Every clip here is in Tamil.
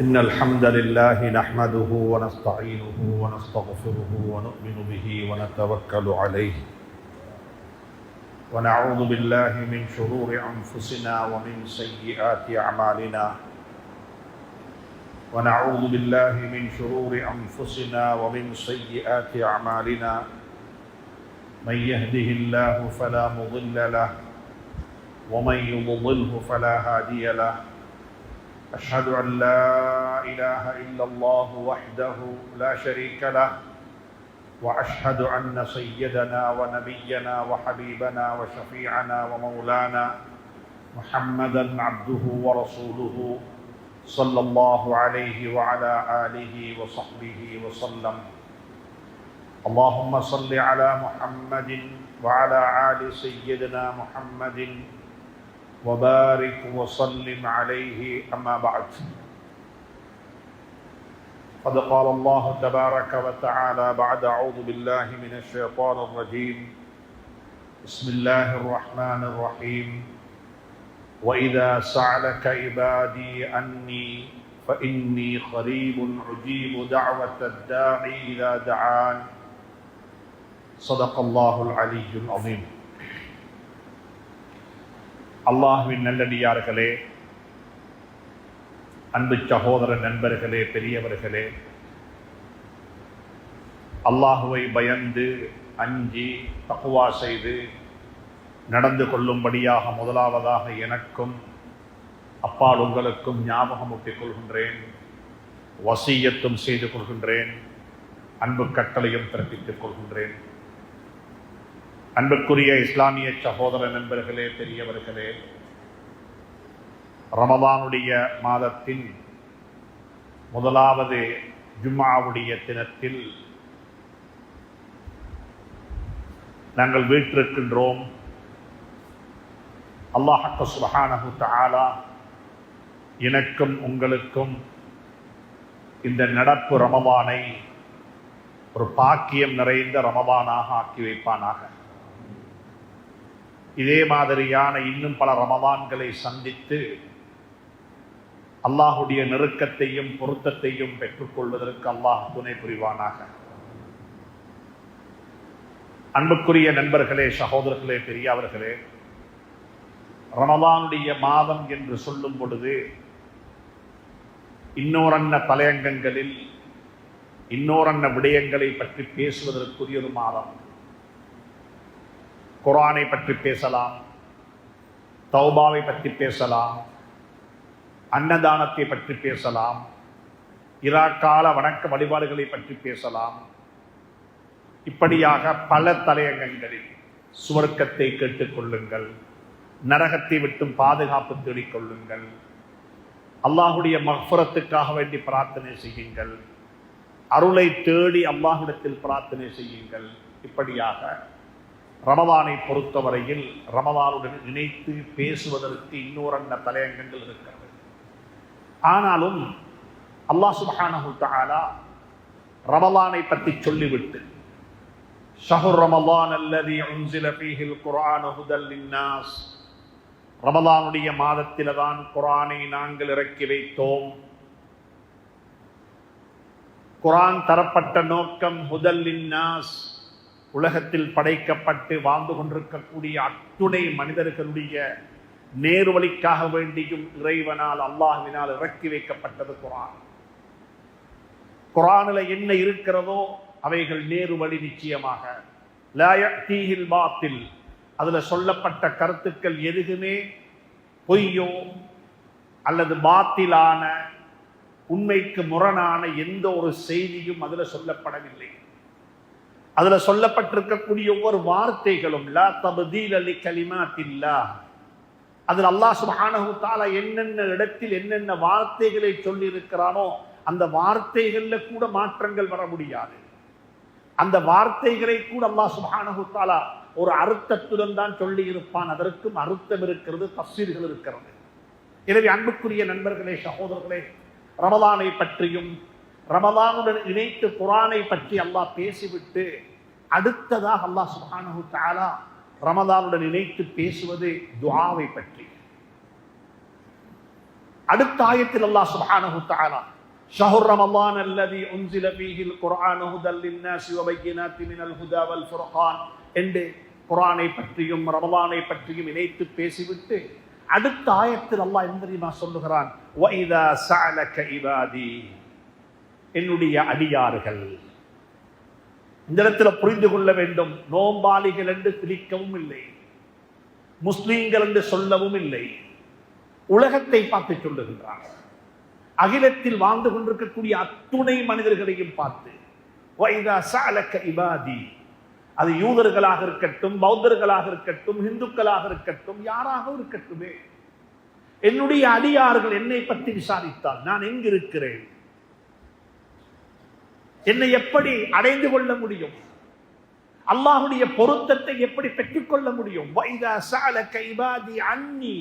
إن الحمد لله نحمده ونستعينه ونستغفره ونؤمن به ونتوكل عليه ونعوذ بالله من شرور أنفسنا ومن سيئات أعمالنا ونعوذ بالله من شرور أنفسنا ومن سيئات أعمالنا من يهده الله فلا مضل له ومن يضلله فلا هادي له أشهد أن لا إله إلا الله وحده لا شريك له وأشهد أن سيدنا ونبينا وحبيبنا وشفيعنا ومولانا محمدا عبده ورسوله صلى الله عليه وعلى آله وصحبه وسلم. اللهم صل على محمد وعلى آل سيدنا محمد وبارك وسلم عليه. أما بعد، قد قال الله تبارك وتعالى بعد أعوذ بالله من الشيطان الرجيم بسم الله الرحمن الرحيم وإذا سألك عبادي أني فإني قريب أجيب دعوة الداعي إذا دعان. صدق الله العلي العظيم. அல்லாஹ்வின் நல்லடியார்களே, அன்பு சகோதர நண்பர்களே, பெரியவர்களே, அல்லாஹுவை பயந்து அஞ்சி தக்வா செய்து நடந்து கொள்ளும்படியாக முதலாவதாக எனக்கும் அப்பால் உங்களுக்கும் ஞாபகமூட்டிக் கொள்கின்றேன், வசியத்தும் செய்து கொள்கின்றேன், அன்பு கட்டளையும் பிறப்பித்துக் கொள்கின்றேன். அன்புக்குரிய இஸ்லாமிய சகோதர நண்பர்களே, பெரியவர்களே, ரமதானுடைய மாதத்தின் முதலாவது ஜும்ஆவுடைய தினத்தில் நாங்கள் வீற்றிருக்கின்றோம். அல்லாஹ் சுப்ஹானஹு தஆலா எனக்கும் உங்களுக்கும் இந்த நடப்பு ரமதானை ஒரு பாக்கியம் நிறைந்த ரமதானாக ஆக்கி வைப்பானாக. இதே மாதிரியான இன்னும் பல ரமதான்களை சந்தித்து அல்லாஹுடைய நெருக்கத்தையும் பொருத்தத்தையும் பெற்றுக்கொள்வதற்கு அல்லாஹ் துணை புரிவானாக. அன்புக்குரிய நண்பர்களே, சகோதரர்களே, பெரியவர்களே, ரமதானுடைய மாதம் என்று சொல்லும் பொழுது இன்னோரன்ன தலையங்கங்களில் இன்னோரன்ன விடயங்களை பற்றி பேசுவதற்குரிய ஒரு மாதம். குர்ஆனை பற்றி பேசலாம், தௌபாவை பற்றி பேசலாம், அன்னதானத்தை பற்றி பேசலாம், இராக்கால வணக்க வழிபாடுகளை பற்றி பேசலாம். இப்படியாக பல தலையங்கங்களில் சுவர்க்கத்தை கேட்டுக்கொள்ளுங்கள், நரகத்தை விட்டும் பாதுகாப்பு தேடிக்கொள்ளுங்கள், அல்லாஹுடைய மக்ஃபிரத்துக்காக வேண்டி பிரார்த்தனை செய்யுங்கள், அருளை தேடி அல்லாஹ்விடத்தில் பிரார்த்தனை செய்யுங்கள். இப்படியாக ரமதானை பொறுத்தவரையில் ரமதானுடன் இணைத்து பேசுவதற்கு இன்னொரு தலையங்கங்கள் இருக்கிறது. ஆனாலும் அல்லாஹ் சுப்ஹானஹு தஆலா ரமதானை பற்றி சொல்லிவிட்டு ஷஹ்ரு ரமதான் அல்லதி உன்ஸில ஃபீஹில் குர்ஆன் ஹுதல் லின்னாஸ், ரமதானுடைய மாதத்தில தான் குர்ஆனை நாங்கள் இறக்கி வைத்தோம். குர்ஆன் தரப்பட்ட நோக்கம் ஹுதல் லின்னாஸ், உலகத்தில் படைக்கப்பட்டு வாழ்ந்து கொண்டிருக்கக்கூடிய அத்துணை மனிதர்களுடைய நேர்வழிக்காக வேண்டியும் இறைவனால் அல்லாஹ்வினால் இறக்கி வைக்கப்பட்டது குர்ஆன். குர்ஆனில் என்ன இருக்கிறதோ அவைகள் நேர்வழி. நிச்சயமாக லா யஅதீஹில் பாத்தில், அதில் சொல்லப்பட்ட கருத்துக்கள் எதுவுமே பொய்யோ அல்லது பாத்திலான உண்மைக்கு முரணான எந்த ஒரு செய்தியும் அதில் சொல்லப்படவில்லை. அதுல சொல்லப்பட்டிருக்கக்கூடிய ஒவ்வொரு வார்த்தைகளும் லா தப்தீல லிகலிமாத்தில்லாஹ், அதில் அல்லாஹ் சுப்ஹானஹு தஆலா என்னென்ன இடத்தில் என்னென்ன வார்த்தைகளை சொல்லி இருக்கிறானோ அந்த வார்த்தைகள்ல கூட மாற்றங்கள் வர முடியாது. அந்த வார்த்தைகளை கூட அல்லாஹ் சுப்ஹானஹு தஆலா ஒரு அர்த்தத்துடன் தான் சொல்லி இருப்பான். அதற்கும் அர்த்தம் இருக்கிறது, தஃசீர்கள் இருக்கிறது. எனவே அன்புக்குரிய நண்பர்களே, சகோதரர்களே, ரமதானை பற்றியும் ரமதானுடன் இணைத்து குர்ஆனை பற்றி அல்லாஹ் பேசிவிட்டு அடுத்ததாக அல்லாஹ் சுப்ஹானஹு தஆலா ரமதானுடன் இணைத்து பேசுவது துஆவை பற்றி. அடுத்த ஆயத்தில் அல்லாஹ் சுப்ஹானஹு வ தஆலா ஷஹ்ரு ரமலான் அல்லதி உன்ஸில ஃபீஹில் குர்ஆனு ஹுதல் லின்னாஸி வ பையினாத்தி மினல் ஹுதா வல் ஃபுர்கான் என்று குர்ஆனை பற்றியும் ரமலானை பற்றியும் இணைத்து பேசிவிட்டு அடுத்த ஆயத்தில் அல்லாஹ் என்ன தெரியுமா சொல்லுகிறான், வ இதா ஸஅலக இபாதி, என்னுடைய அடியார்கள். இந்த இடத்துல புரிந்து கொள்ள வேண்டும், நோம்பாளிகள் என்று பிரிக்கவும் இல்லை, முஸ்லீம்கள் என்று சொல்லவும் இல்லை, உலகத்தை பார்த்து சொல்லுகின்றார். அகிலத்தில் வாழ்ந்து கொண்டிருக்கக்கூடிய அத்துணை மனிதர்களையும் பார்த்து வைதா ஸஅலக இபாதி, அது யூதர்களாக இருக்கட்டும், பௌத்தர்களாக இருக்கட்டும், இந்துக்களாக இருக்கட்டும், யாராக இருக்கட்டுமே, என்னுடைய அடியார்கள் என்னை பற்றி விசாரித்தால் நான் எங்கு இருக்கிறேன், என்னை எப்படி அடைந்து கொள்ள முடியும், அல்லாஹ்வுடைய பொருத்தத்தை எப்படி பெற்றுக்கொள்ள முடியும், வைதா ஸஅலக இபாதி அன்னி,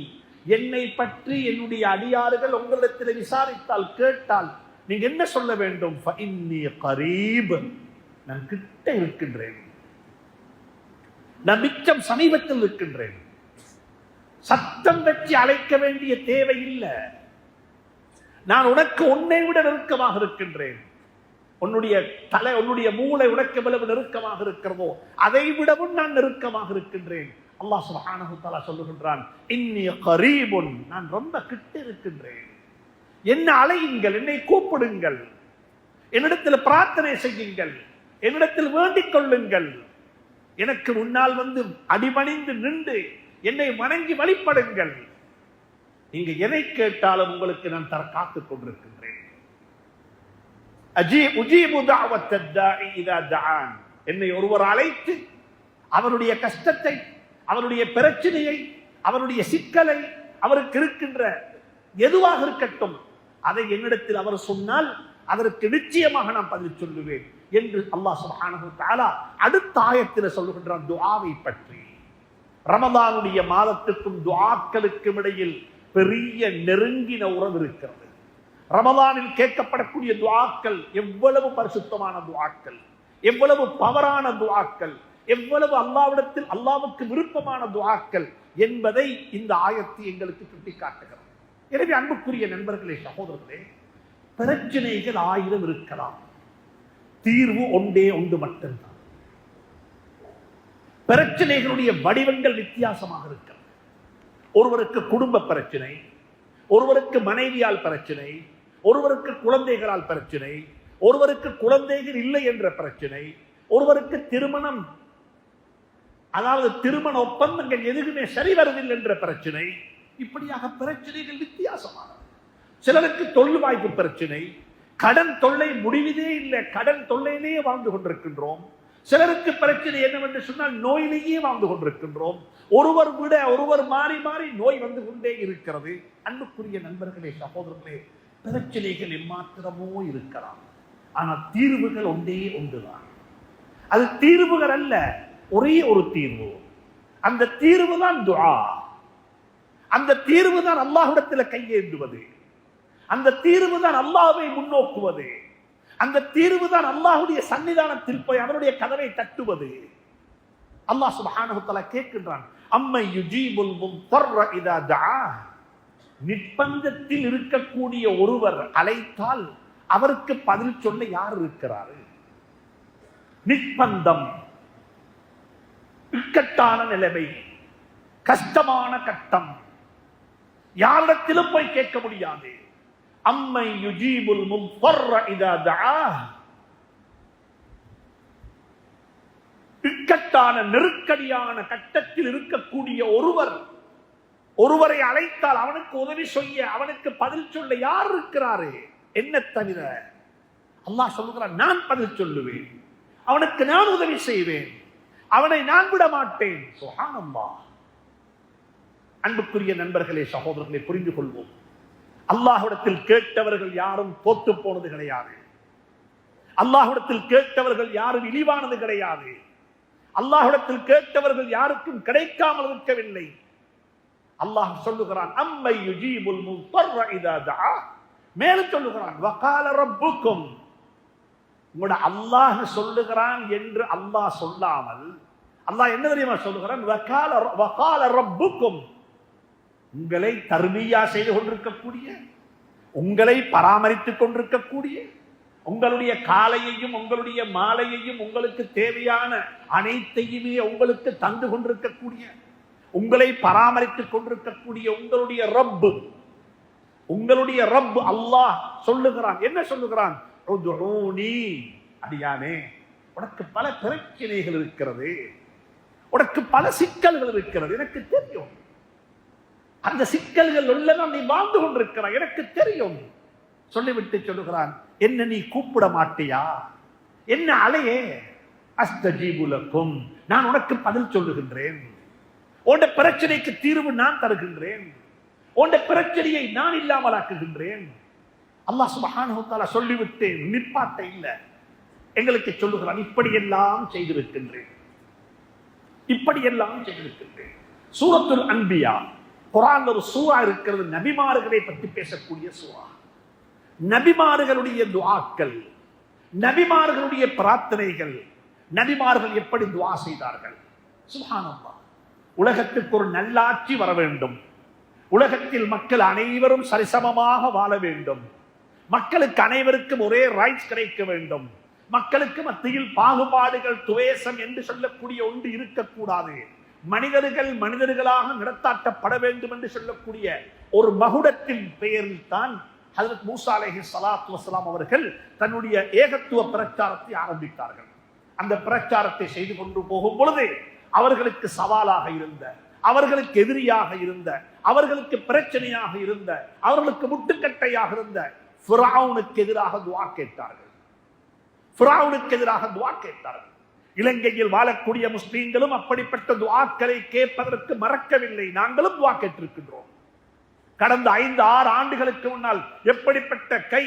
என்னை பற்றி என்னுடைய அடியார்கள் உங்களிடத்தில் விசாரித்தால் கேட்டால் நீங்க என்ன சொல்ல வேண்டும், ஃபஇன்னி கரீப், நான் கிட்ட இருக்கின்றேன், நான் மிச்சம் சமீபத்தில் இருக்கின்றேன், சத்தம் வச்சு அழைக்க வேண்டிய தேவை இல்லை, நான் உனக்கு உன்னை விட நெருக்கமாக இருக்கின்றேன், உன்னுடைய தலை உன்னுடைய மூளை உனக்கு எவ்வளவு நெருக்கமாக இருக்கிறதோ அதை விடவும் நான் நெருக்கமாக இருக்கின்றேன். அல்லாஹ் சுப்ஹானஹு வ தஆலா சொல்லுகின்றான், இன்னி கரீபுன், நான் ரொம்ப கிட்ட இருக்கின்றேன், என்ன அழையுங்கள், என்னை கூப்பிடுங்கள், என்னிடத்தில் பிரார்த்தனை செய்யுங்கள், என்னிடத்தில் வேண்டிக் கொள்ளுங்கள், எனக்கு முன்னால் வந்து அடிபணிந்து நின்று என்னை வணங்கி வழிபடுங்கள், நீங்க எதை கேட்டாலும் உங்களுக்கு நான் தர காத்துக் கொண்டிருக்கின்றேன். உஜீபு தஅவத்த தாஇ இதா தஆன், என்னை ஒருவர் அழைத்து அவருடைய கஷ்டத்தை, அவருடைய பிரச்சனையை, அவருடைய சிக்கலை, அவருக்கு இருக்கின்ற எதுவாக இருக்கட்டும் அதை என்னிடத்தில் அவர் சொன்னால் அதற்கு நிச்சயமாக நான் பதில் சொல்லுவேன் என்று அல்லாஹ் சுப்ஹானஹு வ தஆலா அடுத்த ஆயத்தில் சொல்லுகின்றான் துஆவை பற்றி. ரமலானுடைய மாதத்துக்கும் துஆக்களுக்கும் இடையில் பெரிய நெருங்கின உறவு இருக்கிறது. ரமலானில் கேட்கப்படக்கூடிய துஆக்கள் எவ்வளவு பரிசுத்தமான துஆக்கள், எவ்வளவு பவரான துஆக்கள், எவ்வளவு அல்லாஹ்விடத்தில் அல்லாஹ்வுக்கு விருப்பமான துஆக்கள் என்பதை இந்த ஆயத்து எங்களுக்கு சுட்டிக்காட்டுகிறது. எனவே அன்புக்குரிய நண்பர்களே, சகோதரர்களே, பிரச்சனைகள் 1000 இருக்கலாம், தீர்வு ஒன்றே ஒன்று மட்டும்தான். பிரச்சனைகளுடைய வடிவங்கள் வித்தியாசமாக இருக்கிறது. ஒருவருக்கு குடும்ப பிரச்சனை, ஒருவருக்கு மனைவியால் பிரச்சனை, ஒருவருக்கு குழந்தைகளால் பிரச்சனை, ஒருவருக்கு குழந்தைகள் இல்லை என்ற பிரச்சனை, ஒருவருக்கு திருமணம், அதாவது திருமண ஒப்பந்தங்கள் எதுவுமே சரி வரவில்லை என்ற பிரச்சனை. இப்படியாக பிரச்சனைகள் வித்தியாசமாக. சிலருக்கு தொழில் வாய்ப்பு பிரச்சனை, கடன் தொல்லை முடிவதே இல்லை, கடன் தொல்லையிலேயே வாழ்ந்து கொண்டிருக்கின்றோம். சிலருக்கு பிரச்சனை என்னவென்று சொன்னால் நோயிலேயே வாழ்ந்து கொண்டிருக்கின்றோம். ஒருவர் விட ஒருவர் மாறி மாறி நோய் வந்து கொண்டே இருக்கிறது. அன்புக்குரிய நண்பர்களே, சகோதரர்களே, பிரச்சனைகள் எம்மாத்திரமோ இருக்கலாம், ஆனால் தீர்வுகள் ஒன்றே ஒன்றுதான். அது தீர்வுகள் அல்ல, ஒரே ஒரு தீர்வு. அந்த தீர்வு தான் துஆ. அந்த தீர்வு தான் அல்லாஹ்விடத்தில் கையேந்துவது. அந்த தீர்வு தான் அல்லாஹ்வை முன்னோக்குவது. அந்த தீர்வு தான் அல்லாஹ்வுடைய சன்னிதானத்தில் போய் அவருடைய கதவை தட்டுவது. அல்லாஹ் சுப்ஹானஹு வ தஆலா கேட்கின்றான், அம்மை யுஜீபுல் முத்தர்ர இதா தஆ, நிர்பந்தத்தில் இருக்கக்கூடிய ஒருவர் அழைத்தால் அவருக்கு பதில் சொல்ல யார் இருக்கிறார்? நிர்பந்தம், இக்கட்டான நிலைமை, கஷ்டமான கட்டம், யாரிடத்திலும் போய் கேட்க முடியாது. அம்மை யுஜீபுல் முத்தர்ர இதா தஆ, இக்கட்டான நெருக்கடியான கட்டத்தில் இருக்கக்கூடிய ஒருவரை அழைத்தால் அவனுக்கு உதவி செய்ய, அவனுக்கு பதில் சொல்ல யார் இருக்கிறாரு? என்ன தவிர அல்லாஹ் சொல்லுகிறான், நான் பதில் சொல்லுவேன், அவனுக்கு நான் உதவி செய்வேன், அவனை நான் விட மாட்டேன். சுப்ஹானல்லாஹ். அன்புக்குரிய நண்பர்களே, சகோதரர்களை, புரிந்து கொள்வோம். அல்லாஹ்விடத்தில் கேட்டவர்கள் யாரும் தோற்று போனது கிடையாது. அல்லாஹ்விடத்தில் கேட்டவர்கள் யாரும் இழிவானது கிடையாது. அல்லாஹ்விடத்தில் கேட்டவர்கள் யாருக்கும் கிடைக்காமல் இருக்கவில்லை. அல்லாஹ் சொல்லுகிறான், அம்மை யுஜீபுல் முத்தர்ர இதா தஆ, மேலும் சொல்லுகிறான், வகால ரப்புக்கும், உங்களோட அல்லாஹ் சொல்லுகிறான் என்று அல்லாஹ் சொல்லாமல் அல்லாஹ் என்ன தெரியுமா சொல்லுகிறான்? வகால ரப்புக்கும், உங்களை தர்பியா செய்து கொண்டிருக்கக்கூடிய, உங்களை பராமரித்துக் கொண்டிருக்கக்கூடிய, உங்களுடைய காலையையும் உங்களுடைய மாலையையும் உங்களுக்கு தேவையான அனைத்தையுமே உங்களுக்கு தந்து கொண்டிருக்கக்கூடிய, உங்களை பராமரித்துக் கொண்டிருக்கக்கூடிய உங்களுடைய ரப்பு, உங்களுடைய ரப் அல்லாஹ் சொல்லுகிறான். என்ன சொல்லுகிறான்? அடியானே, உனக்கு பல பிரச்சனைகள் இருக்கிறது, உனக்கு பல சிக்கல்கள் இருக்கிறது, எனக்கு தெரியும். அந்த சிக்கல்கள் உள்ளதான் நீ வாழ்ந்து கொண்டிருக்கிறாய், எனக்கு தெரியும். சொல்லிவிட்டு சொல்லுகிறான், என்ன நீ கூப்பிட மாட்டியா? என்ன அலையே? அஸ்தஜீபுலக்கும், நான் உனக்கு பதில் சொல்லுகின்றேன். உன்னுடைய பிரச்சனைக்கு தீர்வு நான் தருகின்றேன். உன்னுடைய பிரச்சனையை நான் இல்லாமலாக்குகின்றேன். அல்லாஹ் சுப்ஹானஹு வ தஆலா சொல்லிவிட்டு நிப்பாட்ட இல்ல, எங்களுக்கு சொல்லுகிறான், இப்படியெல்லாம் செய்திருக்கின்றேன், இப்படியெல்லாம் செய்திருக்கின்றேன். சூரத்துல் அன்பியா, குர்ஆன்ல ஒரு சூரா இருக்கிறது, நபிமார்களை பற்றி பேசக்கூடிய சூரா. நபிமார்களுடைய துஆக்கள், நபிமார்களுடைய பிரார்த்தனைகள், நபிமார்கள் எப்படி துஆ செய்தார்கள். சுப்ஹானல்லாஹ். உலகத்துக்கு ஒரு நல்லாட்சி வர வேண்டும், உலகத்தில் மக்கள் அனைவரும் சரிசமமாக வாழ வேண்டும், மக்களுக்கு அனைவருக்கும் ஒரே ரைட்ஸ் கிடைக்க வேண்டும், மக்களுக்கு மத்தியில் பாகுபாடுகள், துவேஷம் என்று சொல்லக்கூடிய ஒன்று இருக்கக்கூடாது, மனிதர்கள் மனிதர்களாக நடத்தாட்டப்பட வேண்டும் என்று சொல்லக்கூடிய ஒரு மகுடத்தின் பெயரில் தான் ஹஜ்ரத் மூசா அலைஹிஸ்ஸலாத்து வஸ்ஸலாம் அவர்கள் தன்னுடைய ஏகத்துவ பிரச்சாரத்தை ஆரம்பித்தார்கள். அந்த பிரச்சாரத்தை செய்து கொண்டு போகும் பொழுது அவர்களுக்கு சவாலாக இருந்த, அவர்களுக்கு எதிரியாக இருந்த, அவர்களுக்கு பிரச்சனையாக இருந்த, அவர்களுக்கு முட்டுக்கட்டையாக இருந்த ஃபிரௌனுக்கு எதிராக துஆ கேட்டார்கள். ஃபிரௌனுக்கு எதிராக துஆ கேட்டார்கள். இலங்கையில் வாழக்கூடிய முஸ்லீம்களும் அப்படிப்பட்ட துஆக்களை கேட்பதற்கு மறக்கவில்லை. நாங்களும் துஆ கேட்டிருக்கின்றோம். கடந்த 5-6 ஆண்டுகளுக்கு முன்னால் எப்படிப்பட்ட கை,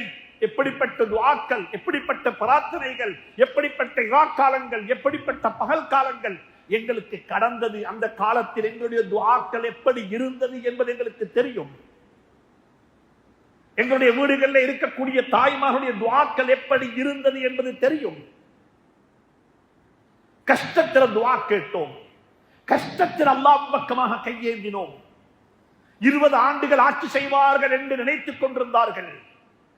எப்படிப்பட்ட துஆக்கள், எப்படிப்பட்ட பிரார்த்தனைகள், எப்படிப்பட்ட காலங்கள், எப்படிப்பட்ட பகல் காலங்கள் எங்களுக்கு கடந்தது. அந்த காலத்தில் எங்களுடைய துஆக்கள் எப்படி இருந்தது என்பது எங்களுக்கு தெரியும். எங்களுடைய வீடுகளில் இருக்கக்கூடிய தாய்மார்களுடைய துஆக்கள் எப்படி இருந்தது என்பது தெரியும். கஷ்டத்தில் துஆ கேட்டோம், கஷ்டத்தில் அல்லாஹ் பக்கமாக கையேந்தினோம். 20 ஆண்டுகள் ஆட்சி செய்வார்கள் என்று நினைத்துக் கொண்டிருந்தார்கள்.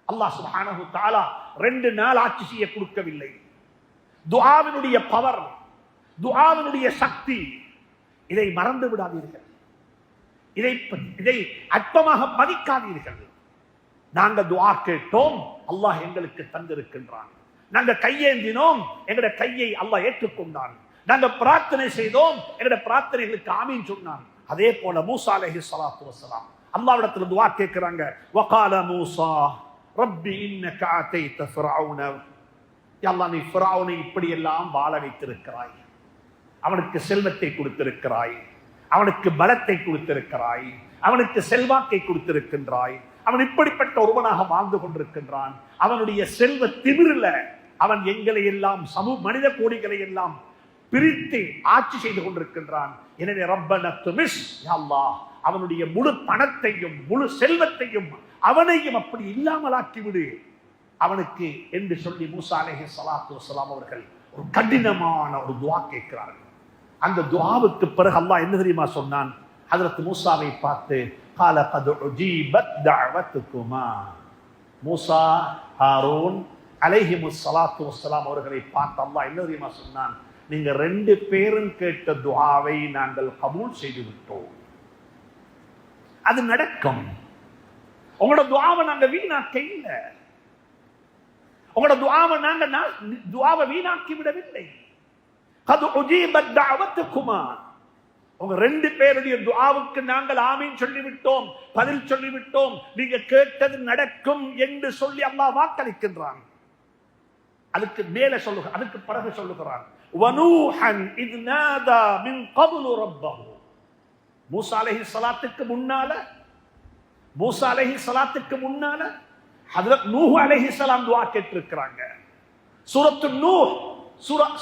அல்லாஹ் சுப்ஹானஹு வ தஆலா 2 நாள் ஆட்சி செய்ய கொடுக்கவில்லை. துஆவினுடைய பவர், துஆவினுடைய சக்தி, இதை மறந்து விடாதீர்கள், இதை அற்பமாக மதிக்காதீர்கள். நாங்கள் துஆ கேட்டோம், அல்லாஹ் எங்களுக்கு தந்திருக்கின்றான். நாங்கள் கையேந்தினோம், எங்களுடைய கையை அல்லாஹ் ஏற்றுக்கொண்டான். நாங்கள் பிரார்த்தனை செய்தோம், எங்களுடைய பிரார்த்தனைகளுக்கு ஆமீன் சொன்னான். அதே போல மூசா அலைஹிஸ்ஸலாத்து வஸ்ஸலாம் அல்லாஹ்விடத்தில் துஆ கேட்கிறாங்க. வகால மூசா ரப்பி இன்னக ஆதைத ஃபிரௌன, யா அல்லாஹ், நீ ஃபிரௌனை இப்படி எல்லாம் வாழ வைத்திருக்கிறாய், அவனுக்கு செல்வத்தை கொடுத்திருக்கிறாய், அவனுக்கு பலத்தை கொடுத்திருக்கிறாய், அவனுக்கு செல்வாக்கை கொடுத்திருக்கின்றாய், அவன் இப்படிப்பட்ட ஒருவனாக வாழ்ந்து கொண்டிருக்கின்றான். அவனுடைய செல்வ திமிரில அவன் எங்களை எல்லாம் மனித கோடிகளை எல்லாம் பிரித்து ஆட்சி செய்து கொண்டிருக்கின்றான். எனவே ரப்பனா துமிஸ், யா அல்லாஹ், அவனுடைய முழு பணத்தையும் முழு செல்வத்தையும் அவனையும் அப்படி இல்லாமலாக்கி விடு அவனுக்கு என்று சொல்லி மூசா அலைஹிஸ்ஸலாத்து வஸ்ஸலாம் அவர்கள் ஒரு கடினமான ஒரு துஆ கேட்கிறார்கள். அந்த துஆவுக்கு பிறகு அல்லாஹ் என்ன தெரியுமா சொன்னான்? ஹஜ்ரத் மூசாவை பார்த்து, قال قد اجيبت دعوتكما, மூசா ஹாரூன் அலைஹிமுஸ் ஸலாத்து வஸ்ஸலாம் அவர்களை பார்த்து அல்லாஹ் என்ன தெரியுமா சொன்னான்? நீங்க 2 பேரும் கேட்ட துஆவை நாங்கள் கபூல் செய்து விட்டோம். அது நடக்கும். உங்களோட துஆவை நாங்க வீணாக்க இல்ல, உங்களோட துஆவை நாங்க துஆவை வீணாக்கி விடவில்லை. قد اجيبت دعوتكما, உங்க 2 பேருடைய துஆவுக்கு நாங்கள் ஆமீன் சொல்லிவிட்டோம், பதில் சொல்லிவிட்டோம், நீங்க கேட்டது நடக்கும் என்று சொல்லி அல்லாஹ் வாக்களிக்கின்றான். அதுக்கு மேல சொல்லுங்க, அதுக்கு பிறகு சொல்லுகிறான், வனூஹன் இத் நாதா மின் கப்லு ரப்பஹு, மூசா அலைஹிஸ்ஸலாத்துக்கு முன்னால, மூசா அலைஹிஸ்ஸலாத்துக்கு முன்னால ஹஜ்ரத் நூஹ் அலைஹிஸ்ஸலாம் துஆ கேட்டிருக்கிறாங்க. சூரத்து நூஹ்,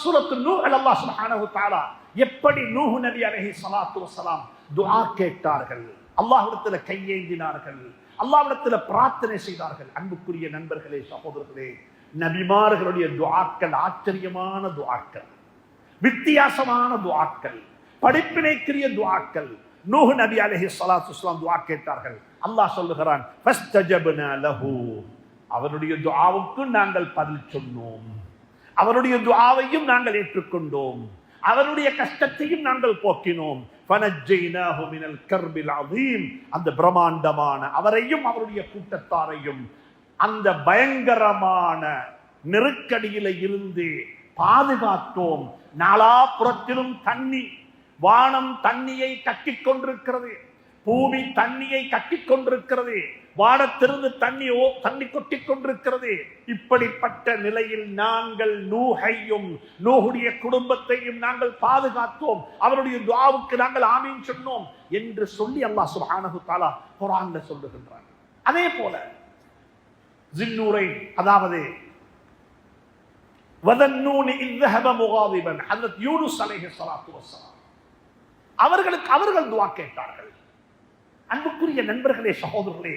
சூரத்து நூஹ் அல்லாஹ் சுப்ஹானஹு வ தஆலா எப்படி நூஹ் நபி அலைஹிஸ்ஸலாத்து வஸ்ஸலாம் துஆ கேட்டார்கள், அல்லாஹ்விடத்தில் கையேந்தினார்கள், அல்லாஹ்விடத்தில் பிரார்த்தனை செய்தார்கள். அன்புக்குரிய நண்பர்களே, சகோதரர்களே, நபிமார்களுடைய துஆக்கள் ஆச்சரியமான துஆக்கள், வித்தியாசமான துஆக்கள், படிப்பினைக்குரிய துஆக்கள். நூஹ் நபி அலைஹிஸ்ஸலாத்து வஸ்ஸலாம் துஆ கேட்டார்கள். அல்லாஹ் சொல்லுகிறான், ஃபஸ்தஜப்னா லஹு, அவருடைய துஆவுக்கு நாங்கள் பதில் சொன்னோம், அவருடைய துஆவையும் நாங்கள் ஏற்றுக்கொண்டோம், அவருடைய கஷ்டத்தையும் நாங்கள் போக்கினோம். ஃபனஜ்ஜைனாஹு மினல் கர்பில் அதீம், அந்த பிரம்மாண்டமான அவரையும் அவருடைய கூட்டத்தாரையும் அந்த பயங்கரமான நெருக்கடியில இருந்து பாதுகாத்தோம். நாலாபுறத்திலும் தண்ணி, வானம் தண்ணியை கட்டிக் கொண்டிருக்கிறது, பூமி தண்ணியை கட்டிக் கொண்டிருக்கிறது, வானத்திலிருந்து தண்ணி கொட்டிக் கொண்டிருக்கிறது. இப்படிப்பட்ட நிலையில் நாங்கள் நூஹையும் நூஹுடைய குடும்பத்தையும் நாங்கள் பாதுகாத்தோம், அவருடைய துஆவுக்கு நாங்கள் ஆமீன் சொன்னோம் என்று சொல்லி அல்லாஹ் சுப்ஹானஹு தஆலா குர்ஆன்ல சொல்லுகின்றார். அதே போல ஜின்னூரை, அதாவது வதன்னூனி இذ ذهب مغاضبا, ஹஜ்ரத் யூனுஸ் அலைஹிஸ்ஸலாத்து வஸ்ஸலாம் அவர்கள் துஆ கேட்டார்கள். அன்புக்குரிய நண்பர்களே, சகோதரர்களே,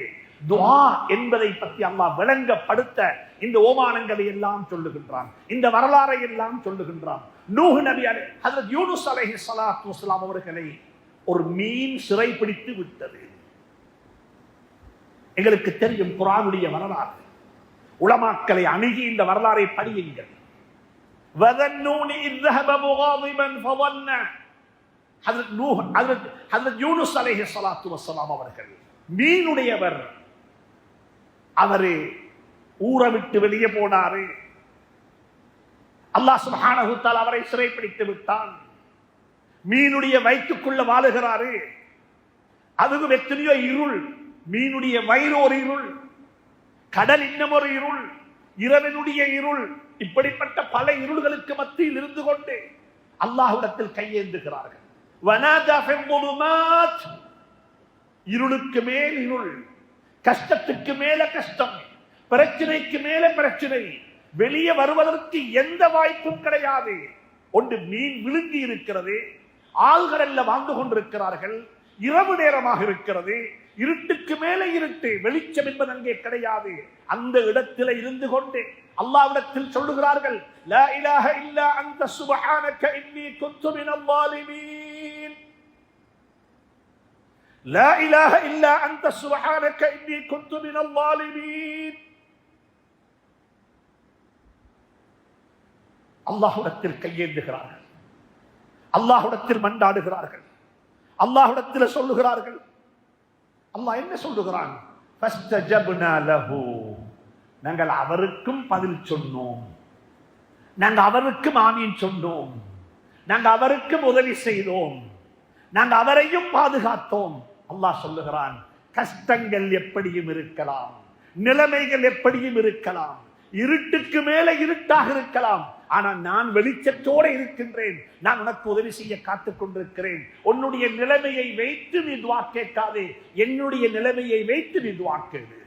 துஆ என்பதை பற்றி அல்லாஹ் விளங்கப்படுத்த இந்த ஓமானங்களை எல்லாம் சொல்லுகின்றான், இந்த வரலாறை எல்லாம் சொல்லுகின்றான். நூஹ் நபி ஹஜ்ரத் யூனுஸ் அலைஹிஸ்ஸலாத்து வஸ்ஸலாம் அவர்களை ஒரு மீன் சிறை பிடித்து விட்டது. எங்களுக்கு தெரியும் குர்ஆனுடைய வரலாறு, உலமாக்களை அணுகி இந்த வரலாறை படியுங்கள். வதன்னூனி இذ ذهب مغاضبا فظن, ஹஜ்ரத் யூனுஸ் அலைஹிஸ்ஸலாத்து வஸ்ஸலாம் அவர்கள் மீனுடையவர், அவரு ஊரை விட்டு வெளியே போனாரு. அல்லாஹ் சுப்ஹானஹு தஆலா அவரை சிறைப்பிடித்து விட்டான். மீனுடைய வயிற்றுக்குள்ள வாழுகிறாரு. அதுவும் எத்தனையோ இருள், மீனுடைய வயிறு ஒரு இருள், கடல் இன்னும் ஒரு இருள், இரவினுடைய இருள், இப்படிப்பட்ட பல இருள்களுக்கு மத்தியில் இருந்து கொண்டு அல்லாஹ்விடத்தில் கையேந்துகிறார்கள். இருளுக்கு மேல் இருள், கஷ்டத்துக்கு மேல கஷ்டம், பிரச்சனைக்கு மேல பிரச்சனை, வெளியே வருவதற்கு எந்த வாய்ப்பும் கிடையாது. ஒன்று மீன் விழுங்கி இருக்கிறது, ஆள்கள் எல்லாம் வாழ்ந்து கொண்டிருக்கிறார்கள், இரவு நேரமாக இருக்கிறது, இருட்டுக்கு மேல இருட்டு, வெளிச்சம் என்பது அங்கே கிடையாது. அந்த இடத்தில் இருந்து கொண்டு அல்லாஹ்விடத்தில் சொல்லுகிறார்கள், லா இலாஹ இல்லா அன்த சுப்ஹானக இன்னி குன்து மினல் ஸாலிமீன், லா இலாஹ இல்லா அன்த சுப்ஹானக இன்னி குன்து மினல் ஸாலிமீன். அல்லாஹ்விடத்தில் கையேந்துகிறார்கள், அல்லாஹ்விடத்தில் மன்றாடுகிறார்கள், அல்லாஹ்விடத்தில் சொல்லுகிறார்கள். அல்லாஹ் என்ன சொல்லுகிறான்? ஃபஸ்தஜப்னா லஹு, நாங்கள் அவருக்கும் பதில் சொன்னோம், நாங்கள் அவருக்கும் ஆமீன் சொன்னோம், நாங்கள் அவருக்கும் உதவி செய்தோம், நாங்கள் அவரையும் பாதுகாத்தோம். அல்லாஹ் சொல்லுகிறான், கஷ்டங்கள் எப்படியும் இருக்கலாம், நிலைமைகள் எப்படியும் இருக்கலாம், இருட்டுக்கு மேல இருட்டாக இருக்கலாம், ஆனால் நான் வெளிச்சத்தோடு இருக்கின்றேன், நான் உனக்கு உதவி செய்ய காத்துக் கொண்டிருக்கிறேன். உன்னுடைய நிலைமையை வைத்து நீ துஆ கேட்காதே, என்னுடைய நிலைமையை வைத்து நீ துஆ கேளு.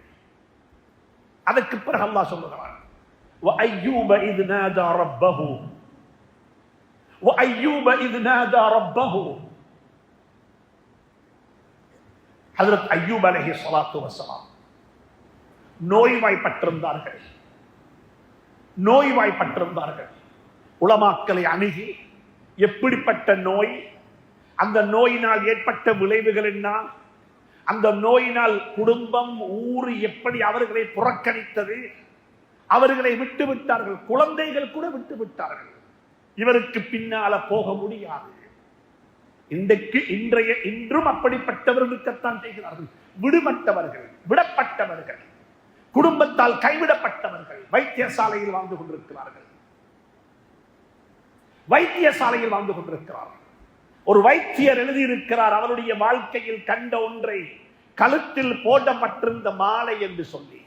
அதற்கு பிறகு அல்லாஹ் சொல்லுகிறான், வஅய்யூப இذ நாதா ரப்பஹு, வஅய்யூப இذ நாதா ரப்பஹு. ஹஜ்ரத் அய்யூப் அலைஹிஸ்ஸலாத்து வஸ்ஸலாம் நோய்வாய்ப்பட்டிருந்தார்கள். உலமாக்களை அணுகி எப்படிப்பட்ட நோய், அந்த நோயினால் ஏற்பட்ட விளைவுகள் என்ன, அந்த நோயினால் குடும்பம் ஊர் எப்படி அவர்களை புறக்கணித்தது, அவர்களை விட்டு விட்டார்கள், குழந்தைகள் கூட விட்டு விட்டார்கள், இவருக்கு பின்னால போக முடியாது. இன்றும் அப்படிப்பட்டவர்களுக்குத்தான் செய்கிறார்கள். விடப்பட்டவர்கள், குடும்பத்தால் கைவிடப்பட்டவர்கள் வைத்தியசாலையில் வாழ்ந்து கொண்டிருக்கிறார்கள். ஒரு வைத்தியர் எழுதியிருக்கிறார், அவருடைய வாழ்க்கையில் கண்ட ஒன்றை, கழுத்தில் போடப்பட்டிருந்த மாலை என்று சொல்லி.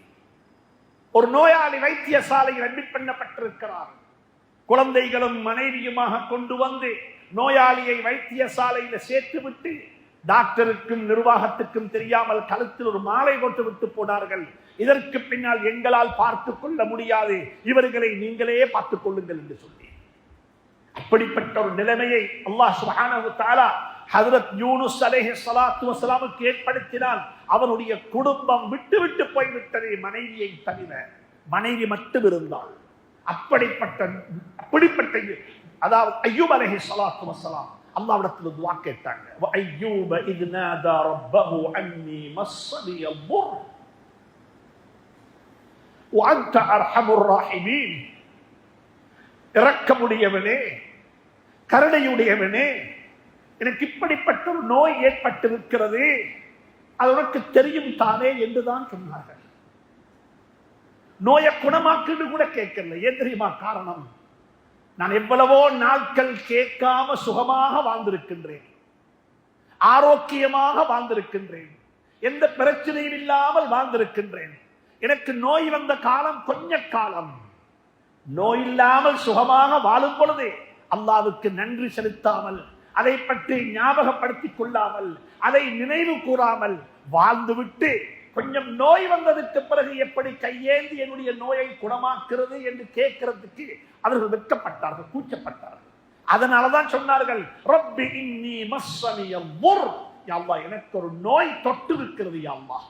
ஒரு நோயாளி வைத்தியசாலையில் அட்மிட் பண்ணப்பட்டிருக்கிறார். குழந்தைகளும் மனைவியுமாக கொண்டு வந்து நோயாளியை வைத்தியசாலையில் சேர்த்துவிட்டு டாக்டருக்கும் நிர்வாகத்துக்கும் தெரியாமல் கழுத்தில் ஒரு மாலை போட்டு விட்டு போனார்கள். இதற்கு பின்னால் எங்களால் பார்த்துக் கொள்ள முடியாது, இவர்களை நீங்களே பார்த்துக் கொள்ளுங்கள் என்று சொல்லி. அப்படிப்பட்ட ஒரு நிலைமையை அல்லாஹ் சுப்ஹானஹு வ தஆலா ஹஜ்ரத் யூனுஸ் அலைஹிஸ்ஸலாத்து வஸ்ஸலாமுக்கு ஏற்படுத்தினால் அவருடைய குடும்பம் விட்டு போய்விட்டது, மனைவியை தவிர. மனைவி மட்டும் இருந்தால் அப்படிப்பட்ட அதாவது அய்யூப் அலைஹிஸ்ஸலாத்து வஸ்ஸலாம் அல்லாஹ்விடத்தில் துஆ கேட்டாங்க. வஅய்யூப இத் நாதா ரப்பஹு அன்னி மஸ்ஸனி யதுர் வஅன்த அர்ஹமுர் ராஹிமீன். இரக்கமுடையவனே, கருணையுடையவனே, எனக்கு இப்படிப்பட்ட ஒரு நோய் ஏற்பட்டிருக்கிறது, அது உனக்கு தெரியும் தானே என்றுதான் சொன்னார்கள். நோயை குணமாக்குன்னு கூட கேட்கல. ஏன் தெரியுமா காரணம்? நான் எவ்வளவோ நாட்கள் கேட்காம சுகமாக வாழ்ந்திருக்கின்றேன், ஆரோக்கியமாக வாழ்ந்திருக்கின்றேன், எந்த பிரச்சனையும் இல்லாமல் வாழ்ந்திருக்கின்றேன். எனக்கு நோய் வந்த காலம் கொஞ்ச காலம். நோய் இல்லாமல் சுகமாக வாழும் பொழுது அல்லாஹ்வுக்கு நன்றி செலுத்தாமல், அதை பற்றி ஞாபகப்படுத்திக் கொள்ளாமல், அதை நினைவு கூறாமல் வாழ்ந்துவிட்டு கொஞ்சம் நோய் வந்ததுக்கு பிறகு எப்படி கையேந்தி என்னுடைய நோயை குணமாக்குறது என்று கேட்கிறதுக்கு அவர்கள் வெட்கப்பட்டார்கள், கூச்சப்பட்டார்கள். அதனாலதான் சொன்னார்கள், ரப்பி இன்னி மஸ்ஸனி யதுர், யா அல்லாஹ் எனக்கு ஒரு நோய் தொட்டு இருக்கிறது யா அல்லாஹ்,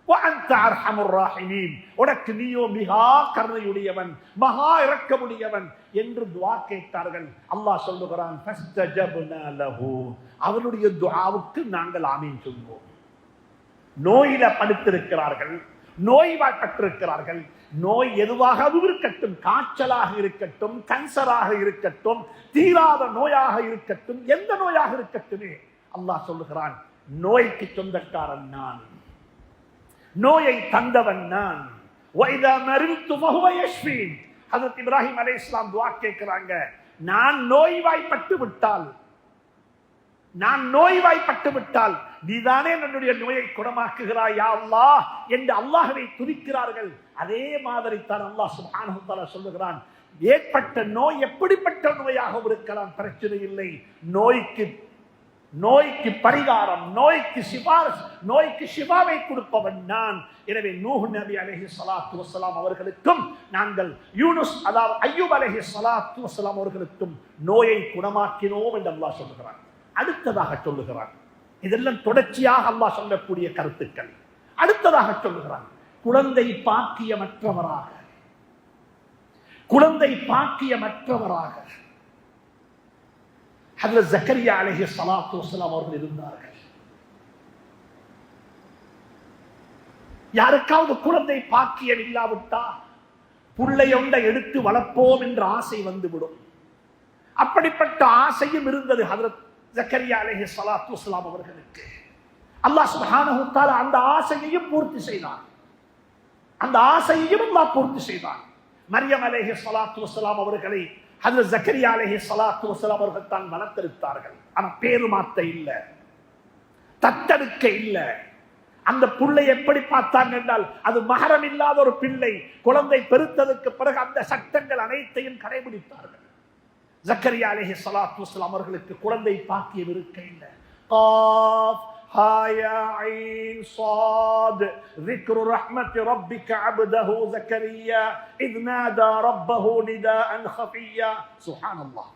வஅன்த அர்ஹமுர் ராஹிமீன், உனக்கு நீயோ மிகா கருணையுடையவன், மகா இரக்கமுடையவன் என்று துஆ கேட்டார்கள். அல்லாஹ் சொல்லுகிறான், ஃபஸ்தஜப்னா லஹு, அவருடைய துஆவுக்கு நாங்கள் ஆமீன் சொல்வோம். நோயில படுத்திருக்கிறார்கள், நோய்வாய்ப்பட்டிருக்கிறார்கள். நோய் எதுவாக இருக்கட்டும், காய்ச்சலாக இருக்கட்டும், கேன்சராக இருக்கட்டும், தீராத நோயாக இருக்கட்டும், எந்த நோயாக இருக்கட்டுமே அல்லாஹ் சொல்லுகிறான், நோய்க்கு சொந்தக்காரன் நான், நோயை தந்தவன் நான். வைதா மரித்து ஃபஹுவ யஷ்ஃபீன். ஹஜ்ரத் இப்ராஹிம் அலைஹிஸ்ஸலாம் துஆ கேட்கிறாங்க, நான் நோய்வாய்ப்பட்டு விட்டால் நீதானே என்னுடைய நோயை குணமாக்குகிறாய் யா அல்லாஹ் என்று அல்லாஹ்வை துதிக்கிறார்கள். அதே மாதிரி தான் அல்லாஹ் சுப்ஹானஹு வ தஆலா சொல்லுகிறான், ஏற்பட்ட நோய் எப்படிப்பட்ட நோயாக இருக்கலாம், பிரச்சனை இல்லை, நோய்க்கு பரிகாரம், நோய்க்கு ஷிஃபாவை கொடுப்பவன் நான். எனவே நூஹ் நபி அலைஹிஸ்ஸலாத்து வஸ்ஸலாம் அவர்களுக்கும் நாங்கள் யூனுஸ் அதாவது அய்யூப் அலைஹிஸ்ஸலாத்து வஸ்ஸலாம் அவர்களுக்கும் நோயை குணமாக்கினோம் என்று அல்லாஹ் சொல்லுகிறான். அடுத்ததாக சொல்லுகிறான், இதெல்லாம் தொடர்ச்சியாக அல்லாஹ் சொல்லக்கூடிய கருத்துக்கள். அடுத்ததாக சொல்லுகிறான், குழந்தை பாக்கியமற்றவராக ஹஜ்ரத் ஜக்கரியா அலைஹிஸ்ஸலாத்து வஸ்ஸலாம் அவர்கள் இருந்தார்கள். யாருக்காவது குழந்தை பாக்கியம் இல்லாவிட்டா புள்ளையொன்றை எடுத்து வளர்ப்போம் என்ற ஆசை வந்துவிடும். அப்படிப்பட்ட ஆசையும் இருந்தது ஹஜ்ரத் ஜக்கரியா அலைஹிஸ்ஸலாத்து வஸ்ஸலாம் அவர்களுக்கு. அல்லாஹ் சுப்ஹானஹு வ தஆலா அந்த ஆசையையும் பூர்த்தி செய்தான். மரியம் அலைஹிஸ்ஸலாத்து வஸ்ஸலாம் அவர்களை ஹஜ்ரத் ஜக்கரியா அலைஹிஸ்ஸலாத்து வஸ்ஸலாம் அவர்கள் தான் வளர்த்தெடுத்தார்கள். ஆனா பேரு மாத்த இல்ல, தத்தெடுக்க இல்ல. அந்த பிள்ளை எப்படி பார்த்தாங்க என்றால், அது மஹரம் இல்லாத ஒரு பிள்ளை. குழந்தை பெருத்ததுக்கு பிறகு அந்த சட்டங்கள் அனைத்தையும் கடைபிடித்தார்கள். ஜக்கரியா அலைஹிஸ்ஸலாத்து வஸ்ஸலாம் அவர்களுக்கு குழந்தை பாக்கியம் இருக்க இல்லை. காஃப் ஹா யா ஐன் ஸாத் ذிக்ரு ரஹ்மத் ரப்பிக அப்தஹு ஜக்கரியா இத் நாதா ரப்பஹு நிதாஅன் خفيا. சுப்ஹானல்லாஹ்,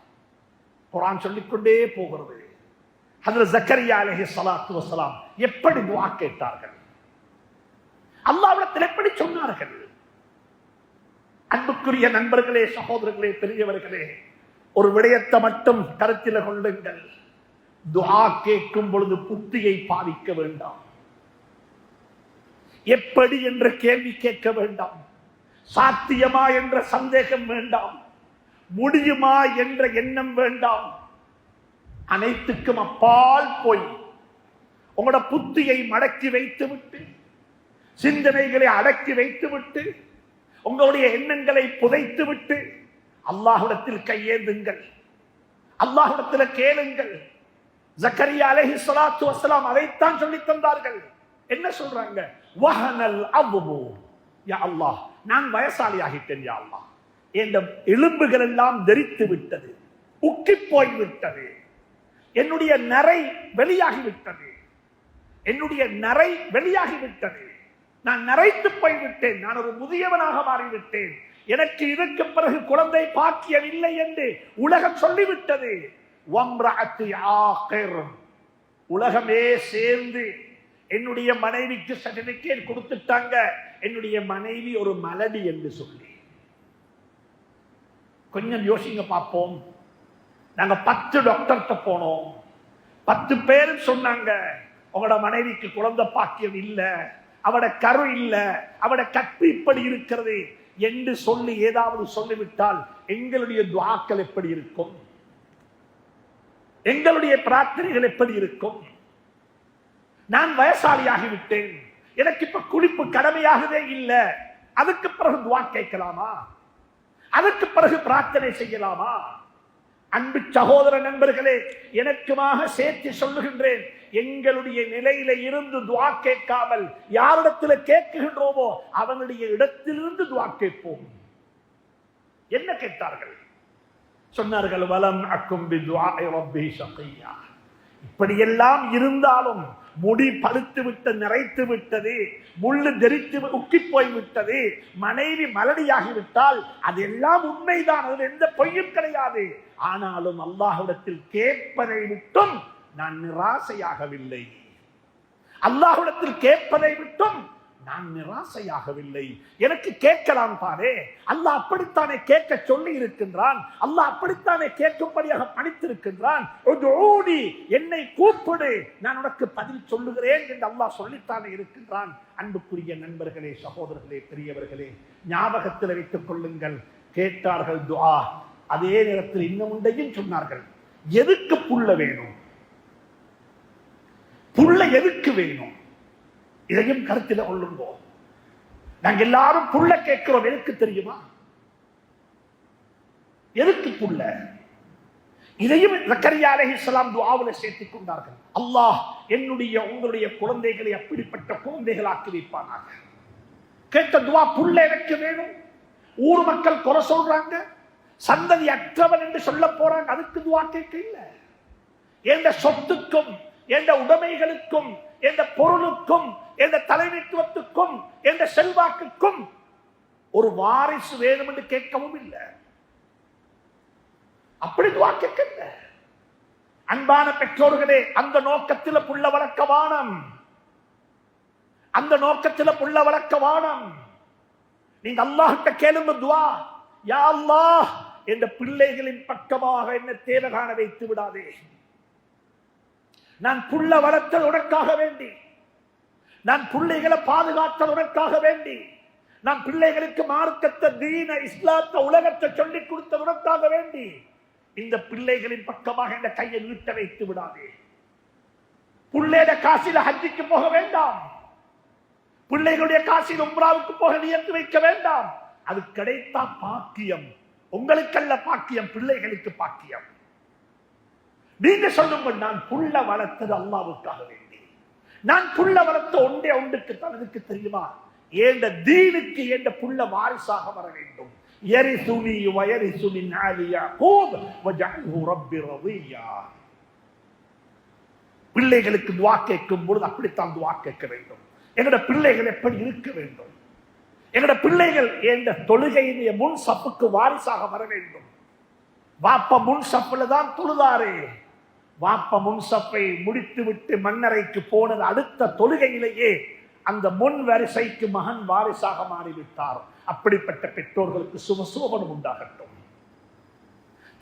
குர்ஆன் சொல்லிக்கொண்டே போகிறது. ஹஜ்ரத் ஜக்கரியா அலைஹிஸ்ஸலாத்து வஸ்ஸலாம் எப்படி துஆ கேட்டார்கள், அல்லாஹ்விடத்தில் எப்படி சொன்னார்கள். அன்புக்குரிய நண்பர்களே, சகோதரர்களே, பெரியவர்களே, ஒரு விடயத்தை மட்டும் கருத்தில் கொள்ளுங்கள். துஆ கேட்கும் பொழுது புத்தியை பாதிக்க வேண்டாம். எப்படி என்ற கேள்வி கேட்க வேண்டாம். சாத்தியமா என்ற சந்தேகம் வேண்டாம். முடியுமா என்ற எண்ணம் வேண்டாம். அனைத்துக்கும் அப்பால் போய் உங்களோட புத்தியை மடக்கி வைத்துவிட்டு, சிந்தனைகளை அடக்கி வைத்துவிட்டு, உங்களுடைய எண்ணங்களை புதைத்துவிட்டு அல்லாஹ்விடத்தில் கையேந்துங்கள், அல்லாஹ்விடத்தில் கேளுங்கள். ஜக்கரியா அலைஹிஸ்ஸலாத்து வஸ்ஸலாம் அதைத்தான் சொல்லித் தந்தார்கள். என்ன சொல்றாங்க? வஹனல் அவ்வு, யா அல்லாஹ் நான் வயசாளி ஆகிட்டேன் யா அல்லாஹ், என் எலும்புகள் எல்லாம் தெரித்து விட்டது, உக்கி போய்விட்டது, என்னுடைய நரை வெளியாகிவிட்டது, நான் நரைத்து போய்விட்டேன், நான் ஒரு முதியவனாக மாறிவிட்டேன், எனக்கு இதற்கு பிறகு குழந்தை பாக்கியம் இல்லை என்று உலகம் சொல்லிவிட்டது. உலகமே சேர்ந்து என்னுடைய மனைவிக்கு சர்டிபிகேட் கொடுத்துட்டாங்க, என்னுடைய மனைவி ஒரு மலடி என்று சொல்லி. கொஞ்சம் யோசிங்க பார்ப்போம். நாங்க 10 டாக்டர்கிட்ட போனோம். 10 பேரும் சொன்னாங்க உங்களோட மனைவிக்கு குழந்தை பாக்கியம் இல்ல, அவட கரு இல்ல, அவட கற்பு இப்படி இருக்கிறது என்று சொல்லி ஏதாவது சொல்லிவிட்டால் எங்களுடைய துஆக்கள் எப்படி இருக்கும்? எங்களுடைய பிரார்த்தனைகள் எப்படி இருக்கும்? நான் வயசாளியாகிவிட்டேன், எனக்கு இப்ப குளிப்பு கடமையாகவே இல்லை, அதுக்கு பிறகு துஆ கேட்கலாமா? அதுக்கு பிறகு பிரார்த்தனை செய்யலாமா? அன்பு சகோதர நண்பர்களே, எனக்குமாக சேர்த்து சொல்லுகின்றேன், எங்களுடைய நிலையில இருந்து துஆ கேட்காமல் யாரிடத்துல கேட்கின்றோமோ அவனுடைய இடத்திலிருந்து துஆ கேட்போம். என்ன கேட்டார்கள்? சொன்னார்கள், வலம் அக்கும் பிதுஆஇ ரப்பி ஷகியா. இப்படியெல்லாம் இருந்தாலும் முடி பழுத்து விட்டு நிறைத்து விட்டது, முள்ளு தெரித்து உக்கி போய் விட்டது, மனைவி மலடியாகிவிட்டால் அதெல்லாம் உண்மைதான், அது எந்த பொய்யும் கிடையாது. ஆனாலும் அல்லாஹ்விடத்தில் கேட்பதை விட்டும் நான் நிராசையாகவில்லை. அல்லாஹ்விடத்தில் கேட்பதை விட்டும் நான் நிராசையாகவில்லை. எனக்கு கேட்கலாம் பாரே, அல்லாஹ் அப்படித்தானே கேட்க சொல்லி இருக்கின்றான், அல்லாஹ் அப்படித்தானே கேட்கும்படியாக பணித்திருக்கின்றான். என்னை கூப்பிடு, நான் உனக்கு பதில் சொல்லுகிறேன் என்று அல்லாஹ் சொல்லித்தானே இருக்கின்றான். அன்புக்குரிய நண்பர்களே, சகோதரர்களே, பெரியவர்களே, ஞாபகத்தில் வைத்துக் கொள்ளுங்கள். கேட்டார்கள் துஆ, அதே நேரத்தில் இன்னும் ஒன்றையும் சொன்னார்கள். எதுக்கு புள்ள வேணும்? புள்ள எதுக்கு வேணும்? இதையும் கருத்தில் கொள்ளும்போது நாங்க எல்லாரும் புள்ள கேட்கிறோம். எதுக்கு தெரியுமா? எதுக்கு புள்ள? இதையும் ஜக்கரியா அலைஹிஸ்ஸலாம் துஆவுல சேர்த்துக் கொண்டார்கள். அல்லாஹ் என்னுடைய உங்களுடைய குழந்தைகளை அப்படிப்பட்ட குழந்தைகளாக்கி வைப்பானாக. கேட்ட துஆ, புள்ள எனக்கு வேணும். ஊர் மக்கள் குறை சொல்றாங்க, சந்ததி அற்றவன் என்று சொல்ல போறாங்க, அதுக்கு துஆ கேட்க இல்லை. எந்த சொத்துக்கும், எந்த உடைமைகளுக்கும், எந்த பொருளுக்கும், எந்த தலைமைத்துவத்துக்கும், எந்த செல்வாக்குக்கும் ஒரு வாரிசு வேணும் என்று கேட்கவும் இல்லை. அப்படி துஆ கேட்க. அன்பான பெற்றோர்களே, அந்த நோக்கத்தில் புள்ள வளர்க்க வானம், அந்த நோக்கத்தில் புள்ள வளர்க்க வானம். நீங்க அல்லாஹ்கிட்ட கேளுங்க துஆ, யா அல்லாஹ் என்ற பிள்ளைகளின் பக்கமாக என்ன தேவை காண வைத்து விடாதே. நான் புள்ள வளர்த்தல் உனக்காக வேண்டி, நான் பிள்ளைகளை பாதுகாத்தல் உனக்காக வேண்டி, நான் பிள்ளைகளுக்கு மார்க்கத்தை, தீன, இஸ்லாத்தை, உலகத்தை சொல்லிக் கொடுத்த உனக்காக வேண்டி இந்த பிள்ளைகளின் பக்கமாக இந்த கையை நீட்ட வைத்து விடாதே. பிள்ளைட காசில ஹஜ்ஜுக்கு போக வேண்டாம், பிள்ளைகளுடைய காசில் உம்ராவுக்கு போக நியத்து வைக்க வேண்டாம். அது கிடைத்தா பாக்கியம், உங்களுக்கல்ல பாக்கியம், பிள்ளைகளுக்கு பாக்கியம். நீங்க சொல்லுங்க, நான் புள்ள வளர்த்தது அல்லாஹ்வுக்காக வேண்டி, நான் புள்ள வளர்த்த ஒன்றே ஒன்றுக்கு தான். அதுக்கு தெரியுமா? ஏண்ட தீனுக்கு ஏண்ட புள்ள வாரிசாக வர வேண்டும். யரிசுனி வயரிசு மின் ஆலி யாக்கூப் வஜஅல்ஹு ரப்பி ரதியா. பிள்ளைகளுக்கு துஆ கேட்கும் பொழுது அப்படித்தான் துஆ கேட்க வேண்டும். எங்கட பிள்ளைகள் எப்படி இருக்க வேண்டும்? எங்கட பிள்ளைகள் ஏண்ட தொழுகையினுடைய முன் சப்புக்கு வாரிசாக வர வேண்டும். வாப்ப முன் சப்புல தான் தொழுதாரே, வாப்ப முன்சப்பை முடித்து விட்டு மன்னரைக்கு போனது அடுத்த தொழுகையிலேயே அந்த முன் வரிசைக்கு மகன் வாரிசாக மாறிவிட்டார். அப்படிப்பட்ட பெற்றோர்களுக்கு சுபசோபனம் உண்டாகட்டும்.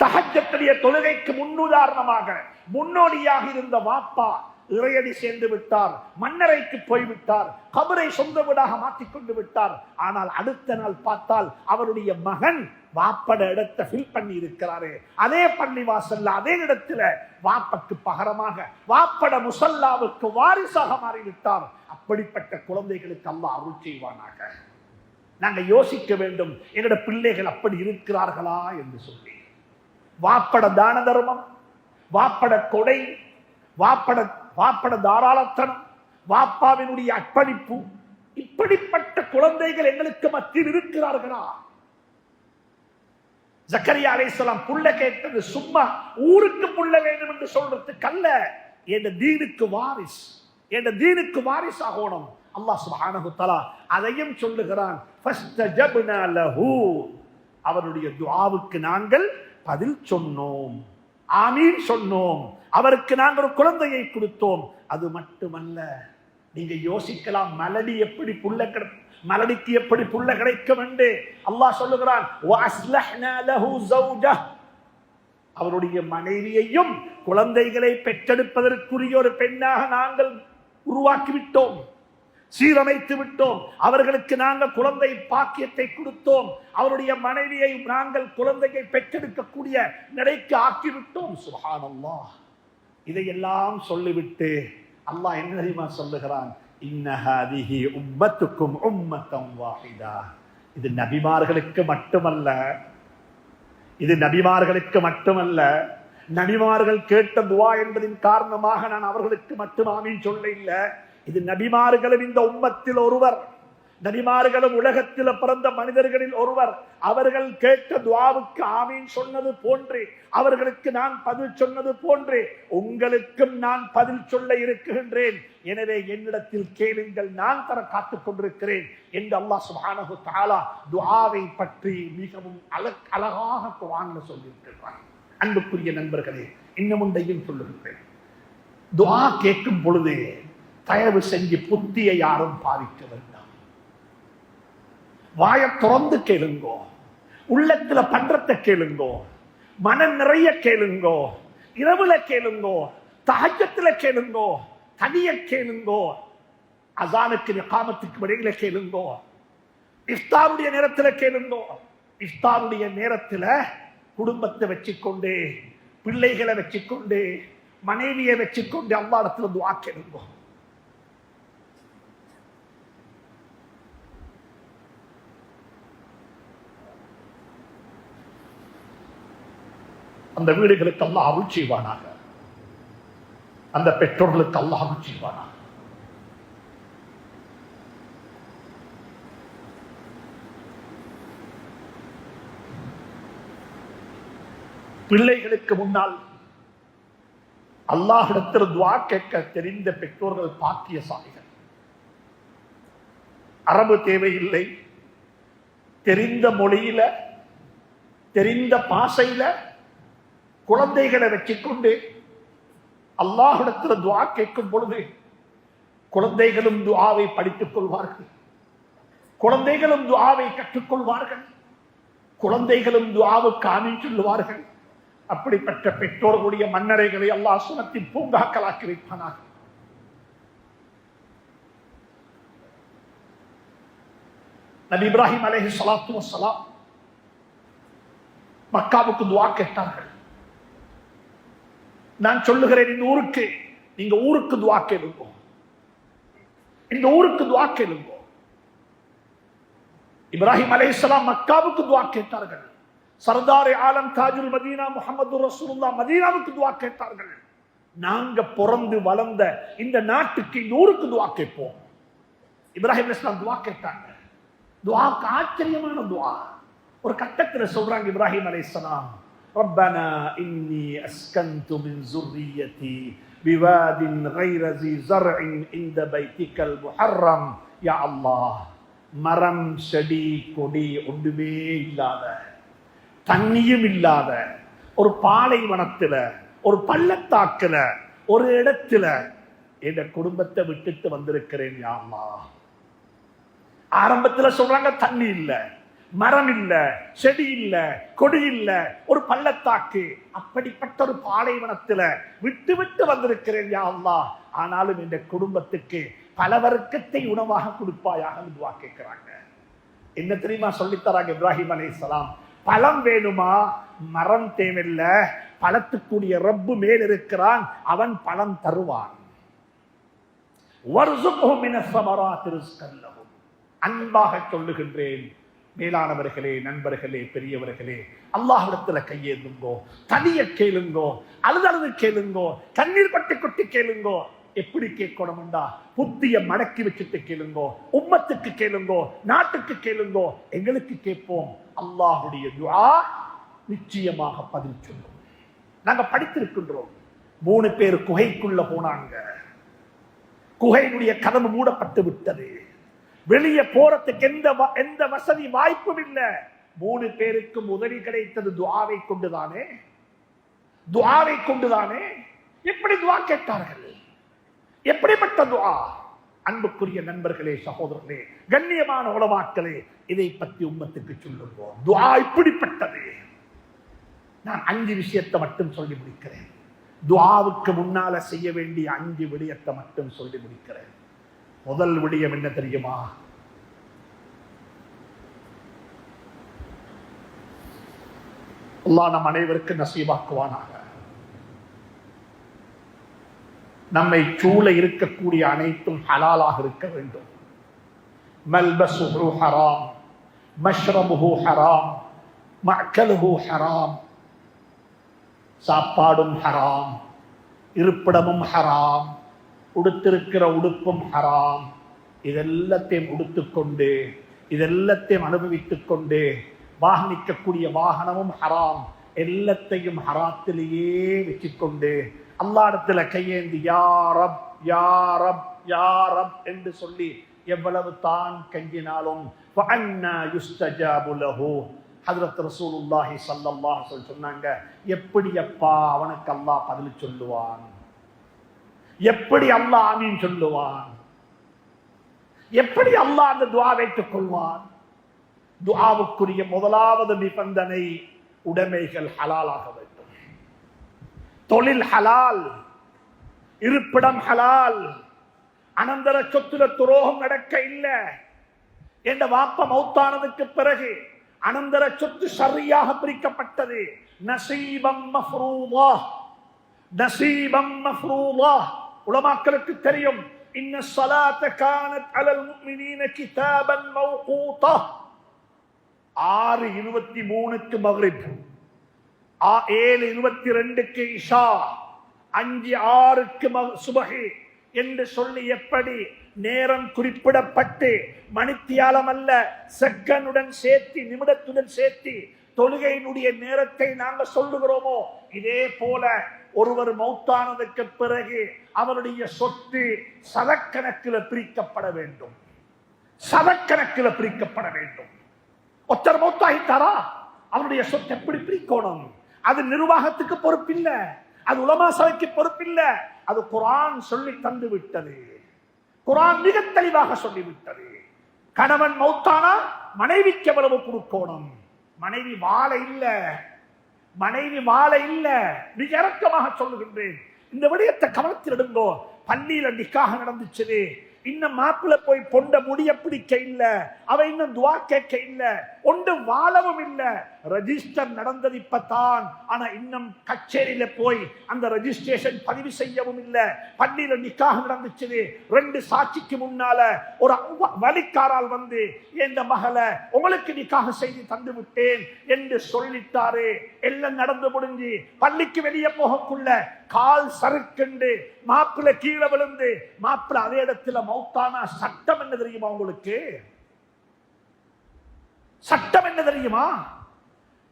தஹஜ்ஜுடைய தொழுகைக்கு முன்னுதாரணமாக முன்னோடியாக இருந்த வாப்பா இறையடி சேர்ந்து விட்டார், மன்னரைக்கு போய்விட்டார், கபரை சொந்த வீடாக மாற்றிக்கொண்டு விட்டார். ஆனால் அடுத்த நாள் பார்த்தால் அவருடைய மகன் வாப்பட இடத்தை ஃபில் பண்ணி இருக்கிறாரு. அதே பள்ளி வாசல்ல, அதே இடத்துல வாப்பக்கு பகரமாக வாப்பட முசல்லாவுக்கு வாரிசாக மாறிவிட்டார். அப்படிப்பட்ட குழந்தைகளுக்கு அல்லாஹ் அருள் செய்வானாக. நாங்க யோசிக்க வேண்டும், எங்களோட பிள்ளைகள் அப்படி இருக்கிறார்களா என்று சொல்லி. வாப்பட தான தர்மம், வாப்பட கொடை, வாப்பட தாராளத்தனம், வாப்பாவினுடைய அர்ப்பணிப்பு, இப்படிப்பட்ட குழந்தைகள் எங்களுக்கு மத்தியில் இருக்கிறார்களா? ஜக்கரியா அலைஹிஸ்ஸலாம் புள்ள கேட்டது சும்மா ஊருக்கு புள்ள வேண்டும் என்று சொல்றதுக்கு அல்ல, என்ற தீனுக்கு வாரிஸ், என்ற தீனுக்கு வாரிஸ் ஆகணும். அல்லாஹ் சுப்ஹானஹு தஆலா அதையும் சொல்லுகிறான். ஃபஸ்தஜப்னா லஹு, அவருடைய துஆவுக்கு நாங்கள் பதில் சொன்னோம், ஆமீன் சொன்னோம், அவருக்கு நாங்கள் ஒரு குழந்தையை கொடுத்தோம். அது மட்டுமல்ல, நீங்க யோசிக்கலாம், மலடி எப்படி புள்ள மலடிக்கு எப்படி புள்ள கிடைக்கும் என்று. அல்லாஹ் சொல்லுகிறான், வஅஸ்லஹ்னா லஹு ஸௌஜஹ், அவருடைய மனைவியையும் குழந்தைகளை பெற்றெடுப்பதற்குரிய ஒரு பெண்ணாக நாங்கள் உருவாக்கிவிட்டோம், சீரமைத்து விட்டோம். அவர்களுக்கு நாங்கள் குழந்தை பாக்கியத்தை கொடுத்தோம். அவருடைய மனைவியை நாங்கள் குழந்தையை பெற்றெடுக்கக்கூடிய நிலைக்கு ஆக்கிவிட்டோம். சுப்ஹானல்லாஹ். இதையெல்லாம் சொல்லிவிட்டு அல்லாஹ் என்ன தெரியுமா சொல்லுகிறான்? இன்ன ஹாதிஹி உம்மத்துக்கும் உம்மத்தம் வாஹிதா. இது நபிமார்களுக்கு மட்டுமல்ல, இது நபிமார்களுக்கு மட்டுமல்ல. நபிமார்கள் கேட்ட துவா என்பதின் காரணமாக நான் அவர்களுக்கு மட்டும் ஆமீன் சொல்ல இல்லை. இது நபிமார்களும் இந்த உம்மத்தில் ஒருவர், நபிமார்களும் உலகத்தில் பிறந்த மனிதர்களில் ஒருவர். அவர்கள் கேட்ட துஆவுக்கு ஆமீன் சொன்னது போன்று, அவர்களுக்கு நான் பதில் சொன்னது போன்று உங்களுக்கும் நான் பதில் சொல்ல இருக்குகின்றேன். எனவே என்னிடத்தில் கேளுங்கள், நான் தர காத்துக் கொண்டிருக்கிறேன் என்று அல்லாஹ் சுப்ஹானஹு வ தஆலா துஆவை பற்றி மிகவும் அழகாக குர்ஆன்ல சொல்லியிருக்கிறார். அன்புக்குரிய நண்பர்களே, இன்னும் ஒன்றையும் சொல்லுகிறேன். துஆ கேட்கும் பொழுது தயவு செஞ்சு புத்தியை யாரும் பாதிக்க வேண்டாம். வாயை திறந்து கேளுங்கோ, உள்ளத்துல பண்றத்தை கேளுங்கோ, மனம் நிறைய கேளுங்கோ, இரவுல கேளுங்கோ, தஹஜ்ஜுத்ல கேளுங்கோ, தனிய கேளுங்கோ, அஸானுக்கு இகாமத்துக்கு இடையில கேளுங்கோ, இஃப்தாருடைய நேரத்துல கேளுங்கோ. இஃப்தாருடைய நேரத்துல குடும்பத்தை வச்சுக்கொண்டு, பிள்ளைகளை வச்சுக்கொண்டு, மனைவியை வச்சுக்கொண்டு அல்லாஹ்விடத்துல துஆ கேளுங்கோ. அந்த வீடுகளுக்கு அல்லாஹ் அருள் செய்வானாக, அந்த பெற்றோர்களுக்கு அல்லாஹ் அருள் செய்வானாக. பிள்ளைகளுக்கு முன்னால் அல்லாஹ்விடத்தில் துஆ கேட்க தெரிந்த பெற்றோர்கள் பாக்கியசாலிகள். அரபு தேவையில்லை, தெரிந்த மொழியில, தெரிந்த பாஷையில குழந்தைகளை வச்சுக்கொண்டு அல்லாஹ்விடத்தில் துஆ கேட்கும் பொழுது குழந்தைகளும் துஆவை படித்துக் கொள்வார்கள், குழந்தைகளும் துஆவை கற்றுக்கொள்வார்கள், குழந்தைகளும் துஆவுக்கு ஆமீன் சொல்லுவார்கள். அப்படிப்பட்ட பெற்றோர்களுடைய மன்னரைகளை அல்லாஹ் சுனத்தின் பூங்காக்களாக்கி வைப்பானாக. நபி இப்ராஹிம் அலைஹிஸ்ஸலாத்து வஸ்ஸலாம் மக்காவுக்கு துஆ கேட்டார்கள். நான் சொல்லுகிறேன், இந்த ஊருக்கு, நீங்க ஊருக்கு துஆ கேளுங்க, இந்த ஊருக்கு துஆ கேளுங்க. இப்ராஹிம் அலைஹிஸ்ஸலாம் மக்காவுக்கு துஆ கேட்டார்கள். சர்தார் ஆலம் தாஜுல் மதீனா முஹம்மது ரசூலுல்லாஹ் மதீனாவுக்கு துஆ கேட்டார்கள். நாங்க பிறந்து வளர்ந்த இந்த நாட்டுக்கு, இந்த ஊருக்கு துஆ கேட்போம். இப்ராஹிம் அலைஹிஸ்ஸலாம் துஆ கேட்டாங்க. துஆக்கு ஆச்சரியமான துஆ. ஒரு கட்டத்தில் சொல்றாங்க இப்ராஹிம் அலைஹிஸ்ஸலாம், ரப்பனா இன்னி அஸ்கன்து மின் ذُرِّيَّتِي بِوَادٍ غَيْرِ ذِي زَرْعٍ عِندَ بَيْتِكَ الْمُحَرَّمِ. யா அல்லாஹ், மரம் செடி கொடி ஒன்றுமே இல்லாத, தண்ணியும் இல்லாத ஒரு பாலைவனத்துல, ஒரு பள்ளத்தாக்குல, ஒரு இடத்துல என் குடும்பத்தை விட்டுட்டு வந்திருக்கிறேன் யா அல்லாஹ். ஆரம்பத்துல சொல்றாங்க தண்ணி இல்ல, மரம் இல்ல, செடி இல்ல, கொடி இல்ல, ஒரு பள்ளத்தாக்கு, அப்படிப்பட்ட ஒரு பாலைவனத்துல விட்டு விட்டு வந்திருக்கிறேன் யா அல்லாஹ். ஆனாலும் இந்த குடும்பத்துக்கு பல வர்க்கத்தை உணவாக கொடுப்பாயாக துஆ கேட்கிறாங்க. என்ன தெரியுமா சொல்லித்தராங்க இப்ராஹிம் அலைஹிஸ்ஸலாம்? பழம் வேணுமா? மரம் தேவையில்ல, பழத்துக்குரிய ரப்பு மேல் இருக்கிறான், அவன் பழம் தருவான். வர்ஸுக்ஹும் மினஸ் ஸமராத்தி ரிஸ்கன் லஹும். அன்பாக சொல்லுகின்றேன் மேலானவர்களே, நண்பர்களே, பெரியவர்களே, அல்லாஹ்விடத்துல கையேந்துங்கோ, தனிய கேளுங்கோ, அழுது கேளுங்கோ, கண்ணீர் பட்டு கொட்டி கேளுங்கோ. எப்படி கேட்கணும்டா? புத்திய மடக்கி வச்சுட்டு கேளுங்கோ, உம்மத்துக்கு கேளுங்கோ, நாட்டுக்கு கேளுங்கோ, எங்களுக்கு கேட்போம். அல்லாஹ்வுடைய துஆ நிச்சயமாக பதில் சொல்லும். நாங்க படித்திருக்கின்றோம். 3 பேர் குகைக்குள்ள போனாங்க. குகையினுடைய கதவு மூடப்பட்டு விட்டது. வெளியே போறதுக்கு எந்த வசதி வாய்ப்பும் இல்லை. 3 பேருக்கும் உதவி கிடைத்தது துஆவை கொண்டுதானே, துஆவை கொண்டுதானே. எப்படி துஆ கேட்டார்கள்? எப்படிப்பட்ட துஆ? அன்புக்குரிய நண்பர்களே, சகோதரர்களே, கண்ணியமான உலமாக்களே, இதை பற்றி உம்மத்துக்கு சொல்லுவோம். துஆ இப்படிப்பட்டது. நான் 5 விஷயத்தை மட்டும் சொல்லி முடிக்கிறேன். துஆவுக்கு முன்னால செய்ய வேண்டிய 5 விடயத்தை மட்டும் சொல்லி முடிக்கிறேன். முதல் விடயம் என்ன தெரியுமா? அல்லாஹ் நம் அனைவருக்கு நசீபாக்குவானாக. நம்மை சூழ இருக்கக்கூடிய அனைத்தும் ஹலாலாக இருக்க வேண்டும். மல்பஸுஹு ஹராம், மஷ்ரபுஹு ஹராம், மஅக்கலுஹு ஹராம். சாப்பாடும் ஹராம், இருப்பிடமும் ஹராம், உடுத்திருக்கிற உடுப்பும் ஹராம். இதெல்லாத்தையும் உடுத்துக்கொண்டு, இதெல்லாத்தையும் அனுபவித்துக் கொண்டு வாகனிக்கக்கூடிய வாகனமும் ஹராம். எல்லாத்தையும் ஹராத்திலேயே வச்சுக்கொண்டு அல்லாஹ்விடத்துல கையேந்தி யா ரப் யா ரப் யா ரப் என்று சொல்லி எவ்வளவு தான் கெஞ்சினாலும் ஃபஅன்னா யுஸ்தஜாபு லஹு. ஹஜ்ரத் ரசூலுல்லாஹி ஸல்லல்லாஹு அலைஹி வஸல்லம் சொன்னாங்க, எப்படி அப்பா அவனுக்கு அல்லாஹ் பதில் சொல்லுவான்? எப்படி அல்லாஹ் ஆமீன் சொல்லுவான்? எப்படி அல்லாஹ் அந்த துஆவை ஏற்றுக்கொள்வான்? துஆவுக்குரிய முதலாவது நிபந்தனை உடைமைகள் ஹலாலாக வேண்டும். தொழில் ஹலால், இருப்பிடம் ஹலால், அனந்தர சொத்துல துரோகம் நடக்க இல்லை. என்ற வாப்ப மௌத்தானதுக்கு பிறகு அனந்தர சொத்து சரியாக பிரிக்கப்பட்டது. நசீபம் மஃப்ரூதா, நசீபம் மஃப்ரூதா. உலமாக்களுக்கு தெரியும், இன்ன ஸலாத்த கானத் அலல் முஃமினீன கிதாபன் மவ்கூதா. 6:23க்கு மக்ரிப், 7:22க்கு இஷா, 5:06க்கு சுபஹி என்று சொல்லி எப்படி நேரம் குறிப்பிடப்பட்டு மணித்தியாலம் அல்ல செகண்டுடன் சேர்த்து நிமிடத்துடன் சேர்த்து தொழுகையினுடைய நேரத்தை நாங்கள் சொல்லுகிறோமோ, இதே போல ஒருவர் மௌத்தானதுக்கு பிறகு அவருடைய சொத்து சதக்கணக்கில் பிரிக்கப்பட வேண்டும். சதக்கணக்கில் பிரிக்கப்பட வேண்டும். ஒருத்தர் மௌத்தாகிட்டாரா, அவருடைய சொத்து எப்படி பிரிக்கணும்? அது நிர்வாகத்துக்கு பொறுப்பில்லை, அது உலமா சபைக்கு பொறுப்பில்லை. அது குர்ஆன் சொல்லி தந்து விட்டது. குர்ஆன் மிக தெளிவாக சொல்லிவிட்டது. கணவன் மௌத்தானா மனைவிக்கு எவ்வளவு கொடுக்கணும்? மனைவி வாழ இல்ல, மனைவி வாழ இல்ல. மிக இறக்கமாக சொல்லுகின்றேன், இந்த விடயத்தை கவனத்தில் எடுங்கோ. பள்ளியில நிக்காக நடந்துச்சு, இன்னும் மாப்பிள்ள போய் பொண்ட முடிய பிடிக்க இல்ல, அவ இன்னும் துவா கேட்க இல்ல, ஒன்று வாழவும் இல்ல. ரெஜிஸ்டர் நடந்தது இப்பதான், ஆனா இன்னும் கச்சேரியில போய் அந்த ரெஜிஸ்ட்ரேஷன் பதிவு செய்யவும் இல்ல. பள்ளியில நிக்காக நடந்துச்சு, 2 சாட்சிக்கு முன்னால ஒரு வலிக்காரால் வந்து என் மகளை உங்களுக்கு நிக்காக செய்து தந்து விட்டேன் என்று சொல்லிட்டாரு. எல்லாம் நடந்து முடிஞ்சு பள்ளிக்கு வெளியே போகக்குள்ள கால் சறுக்கண்டு மாப்பிள்ள கீழே விழுந்து மாப்பிள்ள அதே இடத்துல மௌத்தானா சட்டம் என்ன தெரியுமா உங்களுக்கு? சட்டம் என்ன தெரியுமா?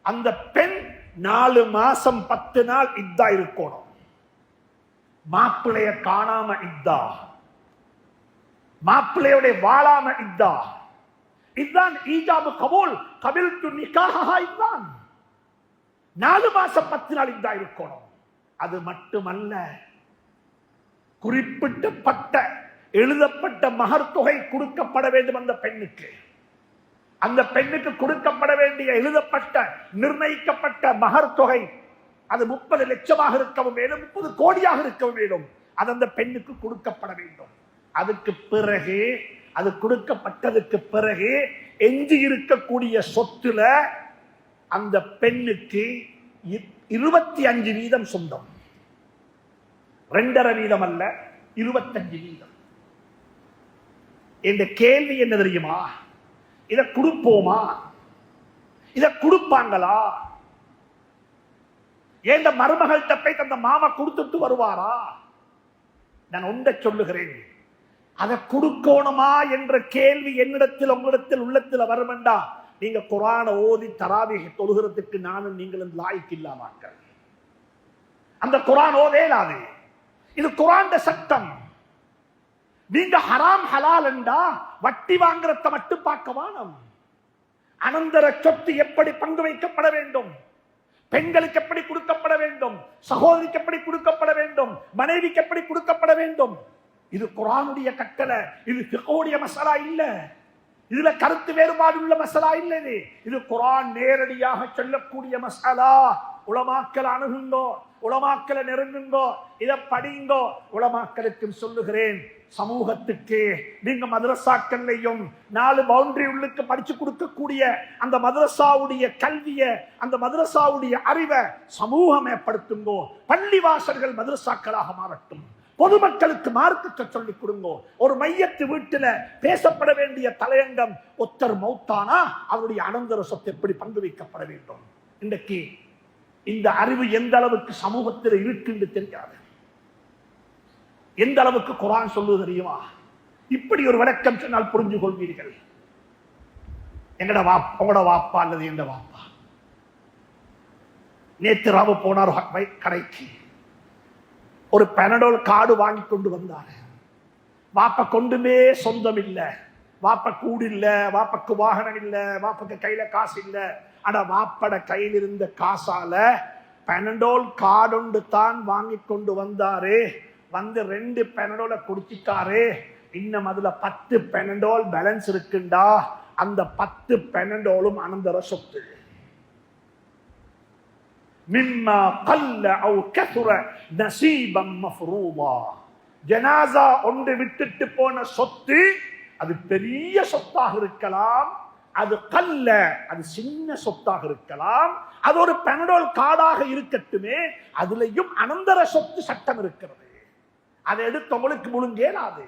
அந்த பெண் 4 மாசம் 10 நாள் இத்தா இருக்கணும். மாப்பிள்ளைய காணாம இத்தா, மாப்பிள்ளையோட வாழாம இத்தா. இதுதான் ஈஜாபு கபூல், கபில்து நிக்காஹா. இதுதான் 4 மாசம் 10 நாள் இத்தா இருக்கணும். அது மட்டுமல்ல, குறிப்பிட்டப்பட்ட எழுதப்பட்ட மகர் தொகை கொடுக்கப்பட வேண்டும் அந்த பெண்ணுக்கு. அந்த பெண்ணுக்கு கொடுக்கப்பட வேண்டிய எழுதப்பட்ட நிர்ணயிக்கப்பட்ட மகர் தொகை அது 30 லட்சமாக இருக்கவும் வேண்டும், 30 கோடியாக இருக்கவும் வேண்டும். அது அந்த பெண்ணுக்கு கொடுக்கப்பட வேண்டும். அதுக்கு பிறகு, அது கொடுக்கப்பட்டதுக்கு பிறகு எஞ்சி இருக்கக்கூடிய சொத்துல அந்த பெண்ணுக்கு 25% சொந்தம். 2.5% அல்ல, 25%. இந்த கேள்வி என்ன தெரியுமா? இதை கொடுப்போமா? இதை கொடுப்பாங்களா? ஏன் மருமகள்கிட்ட போய் தந்த மாமா கொடுத்துட்டு வருவாரா? நான் ஒன்றை சொல்லுகிறேன், அதை கொடுக்கணுமா என்ற கேள்வி என்னிடத்தில் உங்களிடத்தில் உள்ளத்தில் வருமெண்டா, நீங்க குர்ஆனை ஓதி தராவீஹ் தொழுகிறதுக்கு நானும் நீங்களும் லாய்க்கு இல்லாமாக்கள். அந்த குர்ஆன் ஓதேலாது. இது குர்ஆன் சட்டம். நீங்க ஹராம் ஹலால் என்றா வட்டி வாங்குறத மட்டும் பார்க்க வேணும். அனந்தர சொத்து எப்படி பங்கு வைக்கப்பட வேண்டும், பெண்களுக்கு எப்படி கொடுக்கப்பட வேண்டும், சகோதரிக்கு எப்படி கொடுக்கப்பட வேண்டும், மனைவிக்கு எப்படி கொடுக்கப்பட வேண்டும், இது குர்ஆனுடைய கட்டளை. இது ஃபிக்ஹுடைய மஸலா இல்ல, இதுல கருத்து வேறுபாடு உள்ள மஸலா இல்ல. இது குர்ஆன் நேரடியாக சொல்லக்கூடிய மஸலா. உலமாக்கள் அணுகுங்கோ, உலமாக்களை நெருங்குங்கோ, இதை படிங்கோ. உலமாக்களுக்கும் சொல்லுகிறேன், சமூகத்துக்கு நீங்க மதரசாக்கள்லையும் 4 பவுண்டரி உள்ளுக்கு படிச்சு கொடுக்கக்கூடிய அந்த மதரசாவுடைய கல்விய, அந்த மதரசாவுடைய அறிவை சமூகம் ஏற்படுத்துங்கோ. பள்ளிவாசல்கள் மதரசாக்களாக மாறட்டும். பொதுமக்களுக்கு மார்க்கத்தை சொல்லிக் கொடுங்கோ. ஒரு மையத்து வீட்டில பேசப்பட வேண்டிய தலையங்கம், ஒத்தர் மௌத்தானா அவருடைய அனந்தர சொத்து எப்படி பங்கு வைக்கப்பட வேண்டும். இன்றைக்கு இந்த அறிவு எந்த அளவுக்கு சமூகத்தில் இருக்குன்னு தெரியாது. எந்த அளவுக்கு குர்ஆன் சொல்லுவது தெரியுமா? இப்படி ஒரு விளக்கம் சொன்னால் புரிஞ்சு கொள்வீர்கள். உங்களோட வாப்பா அல்லது எந்த வாப்பா நேற்று ராவு போனார் கடைக்கு, ஒரு பெனடோல் கார்டு வாங்கி கொண்டு வந்தார். வாப்பா கொண்டுமே சொந்தம் இல்லை, வாப்பா கூடு இல்லை, வாப்பாக்கு வாகனம் இல்லை, வாப்பாக்கு கையில காசு இல்லை. ஆனா வாப்பட கையில் இருந்த காசால பெனடோல் கார்டு தான் வாங்கி கொண்டு வந்தாரு. வந்து 2 பெனடோலை குடிச்சிட்டாரு. இன்னும் அதுல 10 பெனடோல் பேலன்ஸ் இருக்குண்டா, அந்த 10 பெனடோலும் அனந்தர சொத்து. மிம்மா கல்ல அவ் கஸுர நஸீபம் மஃப்ரூதா. ஜனாஸா ஒன்று விட்டுட்டு போன சொத்து அது பெரிய சொத்தாக இருக்கலாம், அது கல்ல அது சின்ன சொத்தாக இருக்கலாம், அது ஒரு பெனடோல் கார்டாக இருக்கட்டுமே, அதுலயும் அனந்தர சொத்து சட்டம் இருக்கிறது. அதை எடுத்து உங்களுக்கு முழுங்கேலாது,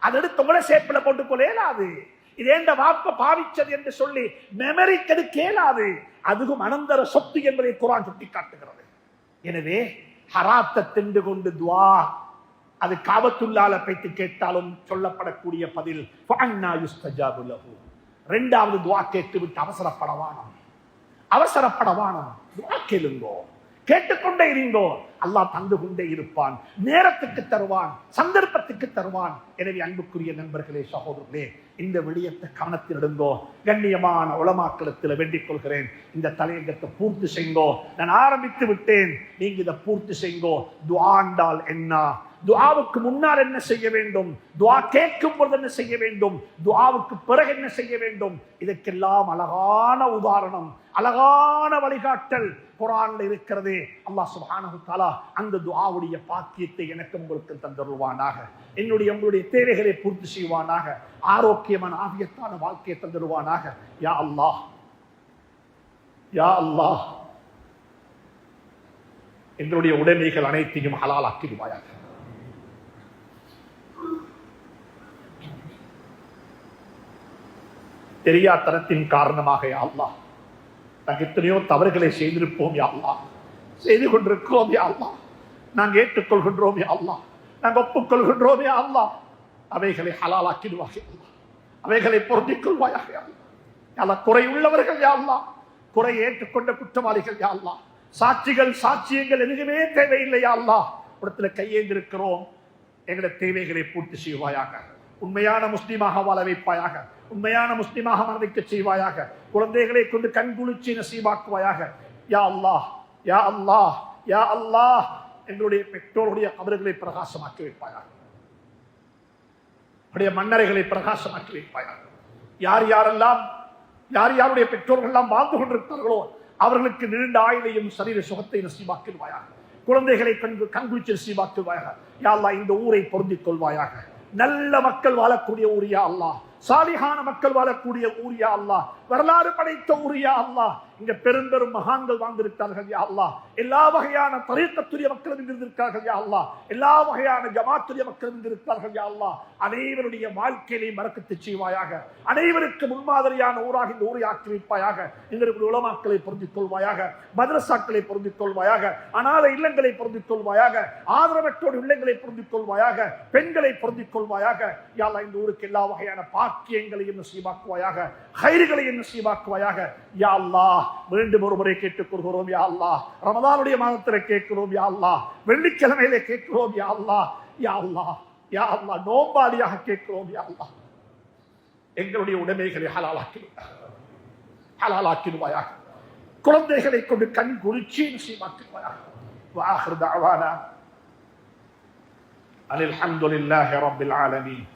அதை எடுத்து உங்களை சேப்பில போட்டுக் கொள்ளேலாது. இது எந்த வாப்ப பாவிச்சது என்று சொல்லி மெமரிக்கு கேளாது. அதுவும் அனந்தர சொத்து என்பதை குர்ஆன் சுட்டி காட்டுகிறது. எனவே ஹராத்தை திண்டு கொண்டு துவா, அது காபத்துல்லால பைத்து கேட்டாலும் சொல்லப்படக்கூடிய பதில் ஃபஅன்னா யுஸ்தஜாபு லஹு. 2வது துவா கேட்டு விட்டு அவசரப்படவானம், அவசரப்படவானம். துவா கேளுங்கோ, கேட்டுக்கொண்டே இருங்கோ. அல்லாஹ் தந்து கொண்டே இருப்பான், நேரத்துக்கு தருவான், சந்தர்ப்பத்துக்கு தருவான். எனவே அன்புக்குரிய நண்பர்களே, சகோதரர்களே, இந்த விடயத்தை கவனத்தில் எடுங்கோ. கண்ணியமான உலமாக்களத்தில் வேண்டிக் கொள்கிறேன், இந்த தலையங்கத்தை பூர்த்தி செய்யுங்கோ. நான் ஆரம்பித்து விட்டேன், நீங்க இதை பூர்த்தி செய்யுங்கோ. துஆ என்றால் என்ன, துஆவுக்கு முன்னால் என்ன செய்ய வேண்டும், துஆ கேட்கும் பொழுது என்ன செய்ய வேண்டும், துஆவுக்கு பிறகு என்ன செய்ய வேண்டும், இதற்கெல்லாம் அழகான உதாரணம், அழகான வழிகாட்டல் குர்ஆன்ல இருக்கிறது. அல்லாஹ் சுப்ஹானஹு தஆலா அந்த துஆவுடைய பாக்கியத்தை எனக்கு உங்களுக்கு தந்தருவானாக. என்னுடைய உங்களுடைய தேவைகளை பூர்த்தி செய்வானாக. ஆரோக்கியமான ஆவியத்தான வாழ்க்கையை தந்தருவானாக. யா அல்லாஹ், யா அல்லாஹ், எங்களுடைய உடைமைகள் அனைத்தையும் ஹலால் ஆக்கிடுவாயாக. தெரியாதனத்தின் காரணமாக யா அல்லாஹ் நாங்கள் எத்தனையோ தவறுகளை செய்திருப்போம் யா அல்லாஹ், செய்து கொண்டிருக்கிறோம் யா அல்லாஹ். நாங்கள் ஏற்றுக்கொள்கின்றோம் யா அல்லாஹ், நாங்கள் ஒப்புக்கொள்கின்றோம் யா அல்லாஹ். அவைகளை ஹலாலாக்கிடுவாக, அவைகளை பொருந்திக் கொள்வாயாக யா அல்லாஹ். குறை உள்ளவர்கள் யா அல்லாஹ், குறை ஏற்றுக்கொண்ட குற்றவாளிகள் யா அல்லாஹ். சாட்சிகள் சாட்சியங்கள் எதுவுமே தேவையில்லை யா அல்லாஹ். இடத்துல கையேந்திருக்கிறோம், எங்களுடைய தேவைகளை பூர்த்தி செய்வாயாக. உண்மையான முஸ்லீமாக வாழ வைப்பாயாக, உண்மையான முஸ்லிமாக மரணிக்க செய்வாயாக. குழந்தைகளை கொண்டு கண்குளிர்ச்சி நசீபாக்குவாயாக. யா அல்லாஹ், யா அல்லாஹ், யா அல்லாஹ், எங்களுடைய பெற்றோருடைய கபறுகளை பிரகாசமாக்கி வைப்பாயாக, அவருடைய மன்னரைகளை பிரகாசமாக்கி வைப்பாயாக. யார் யாருடைய பெற்றோர்கள் எல்லாம் வாழ்ந்து கொண்டிருக்கிறார்களோ அவர்களுக்கு நீண்ட ஆயுளையும் சரீர சுகத்தை நசீபாக்குவாயாக. குழந்தைகளை கண்குளிர்ச்சி நசீபாக்குவாயாக. யா அல்லாஹ், இந்த ஊரை பொருந்திக் கொள்வாயாக. நல்ல மக்கள் வாழக்கூடிய ஊர் யா அல்லாஹ், சாலிஹான மக்கள் வாழக்கூடிய ஊர் யா அல்லாஹ், வரலாறு படைத்த ஊர் யா அல்லாஹ். இங்க பெரும்பெரும் மகான்கள் வாழ்ந்திருக்கிறார்கள் யா அல்லாஹ். எல்லா வகையான தரீக்கத்துரிய மக்களும் இருந்திருக்கிறார்கள் யா அல்லாஹ். எல்லா வகையான ஜமாத்துரிய மக்களும் இருந்திருக்கிறார்கள் யா அல்லாஹ். அனைவருடைய வாழ்க்கையை மறக்கத்து செய்வாயாக. அனைவருக்கு முன்மாதிரியான ஊராக இந்த ஊரை ஆக்கி வைப்பாயாக. எங்களுடைய உலமாக்களை பொருந்திக் கொள்வாயாக, மதரசாக்களை பொருந்திக் கொள்வாயாக, அநாத இல்லங்களை பொருந்திக் கொள்வாயாக, ஆதரவற்றோடு இல்லங்களை பொருந்திக் கொள்வாயாக, பெண்களை பொருந்திக் கொள்வாயாக. யா அல்லாஹ், இந்த ஊருக்கு எல்லா வகையான பாக்கியங்களையும் நசீபாக்குவாயாக, ஹைர்களையும் நசீபாக்குவாயாக. யா அல்லாஹ், மீண்டும் ஒரு முறை கேட்டுக் கொள்கிறோம் யா அல்லாஹ். ரமதானுடைய மாதத்தில் கேட்கிறோம் யா அல்லாஹ், வெள்ளிக்கிழமையிலே கேட்கிறோம் யா அல்லாஹ். யா அல்லாஹ், யா அல்லாஹ், நோம்பாளியாக கேட்கிறோம் யா அல்லாஹ். எங்களுடைய உடைமைகளை ஹலாலாக்கிடுவாயாக. குழந்தைகளை கொண்டு கண் குளிர்ச்சி நசீபாக்குவாயாக. வஆகிரு தஅவானா அல்ஹம்துலில்லாஹி ரப்பில் ஆலமீன்.